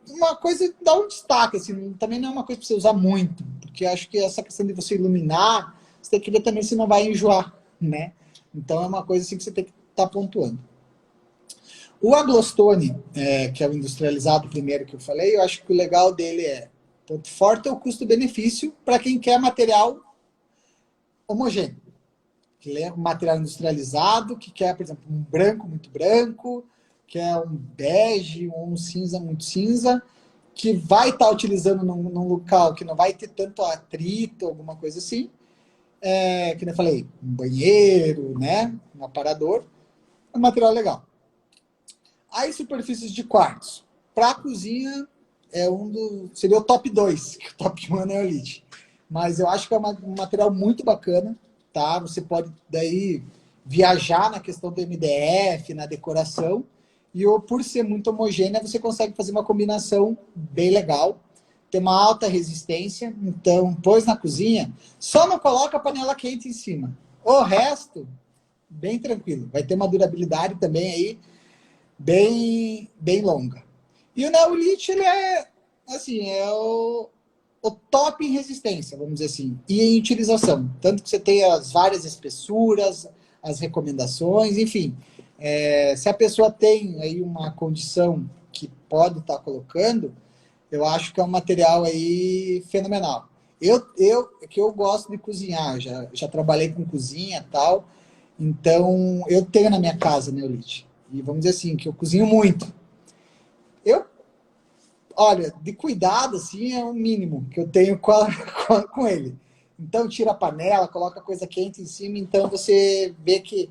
uma coisa, dar um destaque, assim, também não é uma coisa para você usar muito, porque acho que essa questão de você iluminar, você tem que ver também se não vai enjoar, né? Então, é uma coisa assim que você tem que estar pontuando. O aglostone, que é o industrializado primeiro que eu falei, eu acho que o legal dele ponto forte é o custo-benefício para quem quer material homogêneo. Que é um material industrializado, que quer, por exemplo, um branco muito branco, quer um bege ou um cinza muito cinza, que vai estar utilizando num local que não vai ter tanto atrito, alguma coisa assim, que nem eu falei, um banheiro, né, um aparador, é um material legal. As superfícies de quartzo, para a cozinha, seria o top 2, que o top 1 é neolite. Mas eu acho que é um material muito bacana, tá? Você pode daí viajar na questão do MDF, na decoração, e por ser muito homogênea, você consegue fazer uma combinação bem legal. Tem uma alta resistência, então, pôs na cozinha, só não coloca a panela quente em cima. O resto, bem tranquilo. Vai ter uma durabilidade também aí bem longa. E o neolite, ele assim, o top em resistência, vamos dizer assim, e em utilização. Tanto que você tem as várias espessuras, as recomendações, enfim. Se a pessoa tem aí uma condição que pode estar colocando, eu acho que é um material aí fenomenal. Que eu gosto de cozinhar, já trabalhei com cozinha e tal, então eu tenho na minha casa neolite. E vamos dizer assim, que eu cozinho muito. Olha, de cuidado, assim, é o mínimo que eu tenho com ele. Então, tira a panela, coloca coisa quente em cima, então você vê que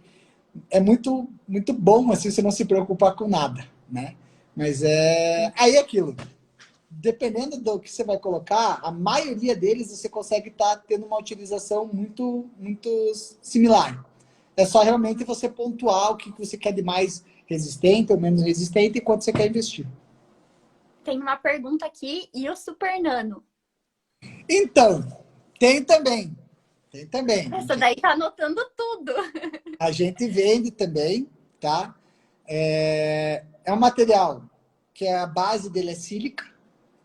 é muito, muito bom, assim, você não se preocupar com nada, né? Mas aí é aquilo. Dependendo do que você vai colocar, a maioria deles você consegue estar tendo uma utilização muito, muito similar. É só realmente você pontuar o que você quer de mais resistente ou menos resistente e quanto você quer investir. Tem uma pergunta aqui, e o Super Nano? Então, tem também. Tem também. Essa daí tá anotando tudo. A gente vende também, tá? É um material que a base dele é sílica,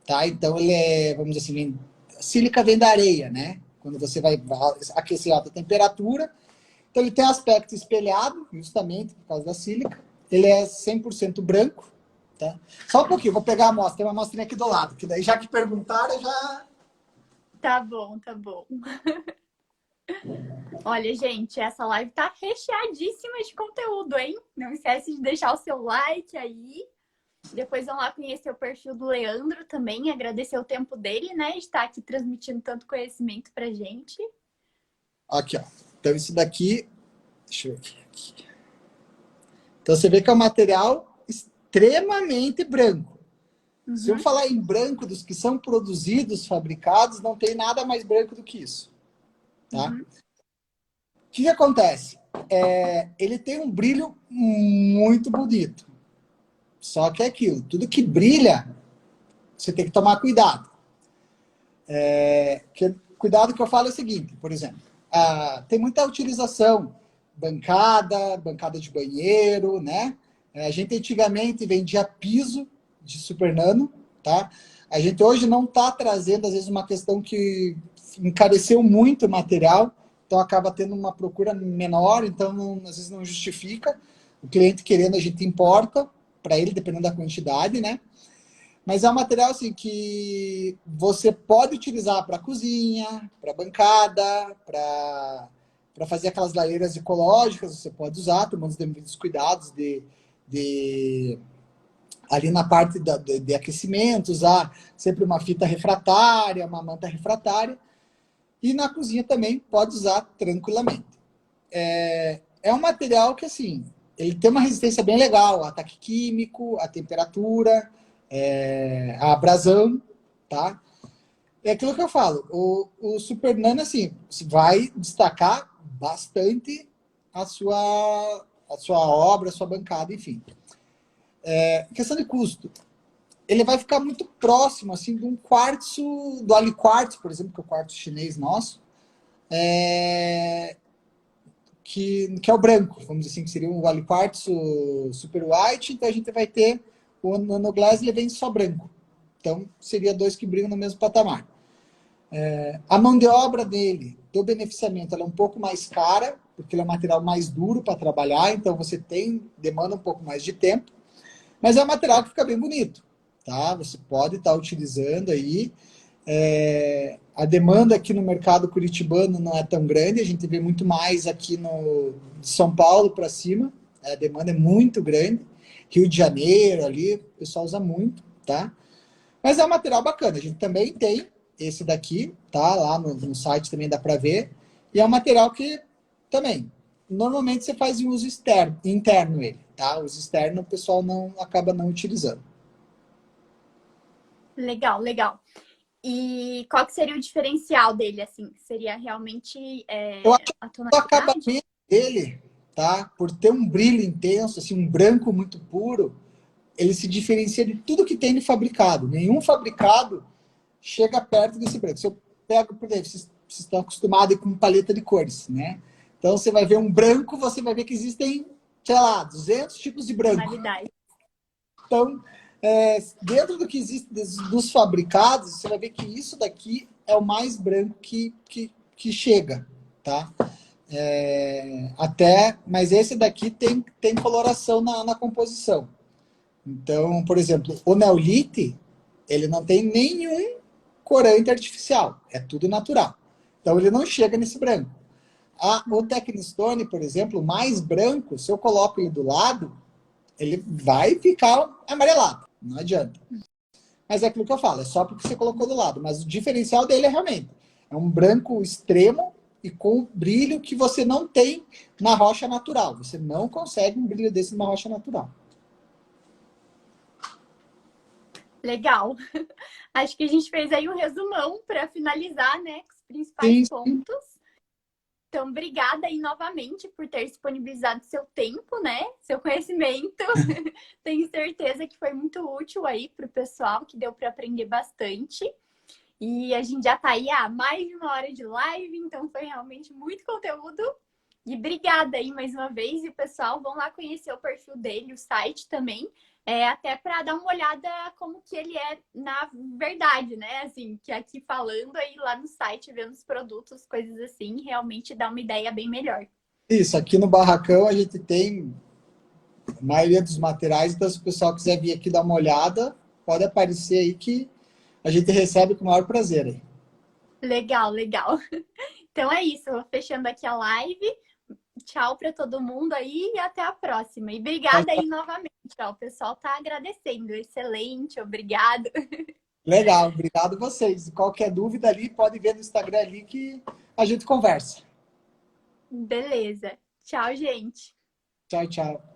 tá? Então ele vamos dizer assim, sílica vem da areia, né? Quando você vai aquecer a alta temperatura. Então ele tem aspecto espelhado, justamente por causa da sílica. Ele é 100% branco, tá? Só um pouquinho, vou pegar a amostra. Tem uma amostrinha aqui do lado, que daí já que perguntaram, já... Tá bom, tá bom. Olha, gente, essa live tá recheadíssima de conteúdo, hein? Não esquece de deixar o seu like aí. Depois vão lá conhecer o perfil do Leandro também, agradecer o tempo dele, né? De estar aqui transmitindo tanto conhecimento pra gente. Aqui, ó. Então isso daqui... Deixa eu ver aqui. Então você vê que é um material extremamente branco. Uhum. Se eu falar em branco dos que são produzidos, fabricados, não tem nada mais branco do que isso. Tá? Uhum. O que acontece? Ele tem um brilho muito bonito. Só que é aquilo, tudo que brilha você tem que tomar cuidado. Cuidado que eu falo é o seguinte, por exemplo, tem muita utilização, bancada de banheiro, né? A gente antigamente vendia piso de super nano, tá? A gente hoje não está trazendo, às vezes, uma questão que encareceu muito o material, então acaba tendo uma procura menor, então às vezes não justifica. O cliente querendo, a gente importa para ele, dependendo da quantidade, né? Mas é um material assim que você pode utilizar para cozinha, para bancada, para fazer aquelas lareiras ecológicas, você pode usar, tomando os devidos cuidados de ali na parte de aquecimento, usar sempre uma fita refratária, uma manta refratária. E na cozinha também pode usar tranquilamente. É um material que, assim, ele tem uma resistência bem legal a ataque químico, a temperatura, a abrasão, tá? É aquilo que eu falo, o Super Nano, assim, vai destacar bastante a sua obra, a sua bancada, enfim. Questão de custo. Ele vai ficar muito próximo, assim, de um quartzo, do aliquartzo, por exemplo, que é o quartzo chinês nosso, que é o branco, vamos dizer assim, que seria o aliquartzo super white, então a gente vai ter o nanoglass, ele vem só branco. Então, seria dois que brigam no mesmo patamar. A mão de obra dele, do beneficiamento, ela é um pouco mais cara, porque ele é um material mais duro para trabalhar, então você demanda um pouco mais de tempo, mas é um material que fica bem bonito, tá? Você pode estar utilizando aí. A demanda aqui no mercado curitibano não é tão grande, a gente vê muito mais aqui de São Paulo para cima, a demanda é muito grande, Rio de Janeiro ali, o pessoal usa muito, tá? Mas é um material bacana, a gente também tem esse daqui, tá? Lá no site também dá para ver, e é um material que também, normalmente você faz em uso interno ele, tá? Uso externo o pessoal acaba não utilizando. Legal, legal. E qual que seria o diferencial dele, assim? Seria realmente Eu acho a que o tonalidade? acabamento dele, tá? Por ter um brilho intenso, assim, um branco muito puro, ele se diferencia de tudo que tem de fabricado. Nenhum fabricado chega perto desse branco. Se eu pego, por exemplo, vocês estão acostumados com paleta de cores, né? Então, você vai ver um branco, você vai ver que existem, sei lá, 200 tipos de branco. Tonalidade. Então, dentro do que existe dos fabricados, você vai ver que isso daqui é o mais branco que chega, tá? Mas esse daqui tem coloração na composição. Então, por exemplo, o Neolite, ele não tem nenhum corante artificial, é tudo natural. Então, ele não chega nesse branco. O Technistone, por exemplo, mais branco, se eu coloco ele do lado, ele vai ficar amarelado, não adianta. Mas é aquilo que eu falo, é só porque você colocou do lado. Mas o diferencial dele é um branco extremo e com brilho que você não tem na rocha natural. Você não consegue um brilho desse numa rocha natural. Legal. Acho que a gente fez aí um resumão para finalizar, né? Com os principais Sim, sim. pontos. Então, obrigada aí novamente por ter disponibilizado seu tempo, né? Seu conhecimento. Tenho certeza que foi muito útil aí para o pessoal, que deu para aprender bastante. E a gente já está aí há mais de uma hora de live, então foi realmente muito conteúdo. E obrigada aí mais uma vez. E o pessoal, vão lá conhecer o perfil dele, o site também. Até para dar uma olhada como que ele é na verdade, né? Assim, que aqui falando aí lá no site, vendo os produtos, coisas assim, realmente dá uma ideia bem melhor. Isso, aqui no Barracão a gente tem a maioria dos materiais, então se o pessoal quiser vir aqui dar uma olhada, pode aparecer aí que a gente recebe com o maior prazer aí. Legal, legal. Então é isso, eu vou fechando aqui a live. Tchau para todo mundo aí e até a próxima. E obrigada aí novamente, ó. O pessoal tá agradecendo. Excelente, obrigado. Legal, obrigado vocês. Qualquer dúvida ali, pode ver no Instagram ali que a gente conversa. Beleza. Tchau, gente. Tchau, tchau.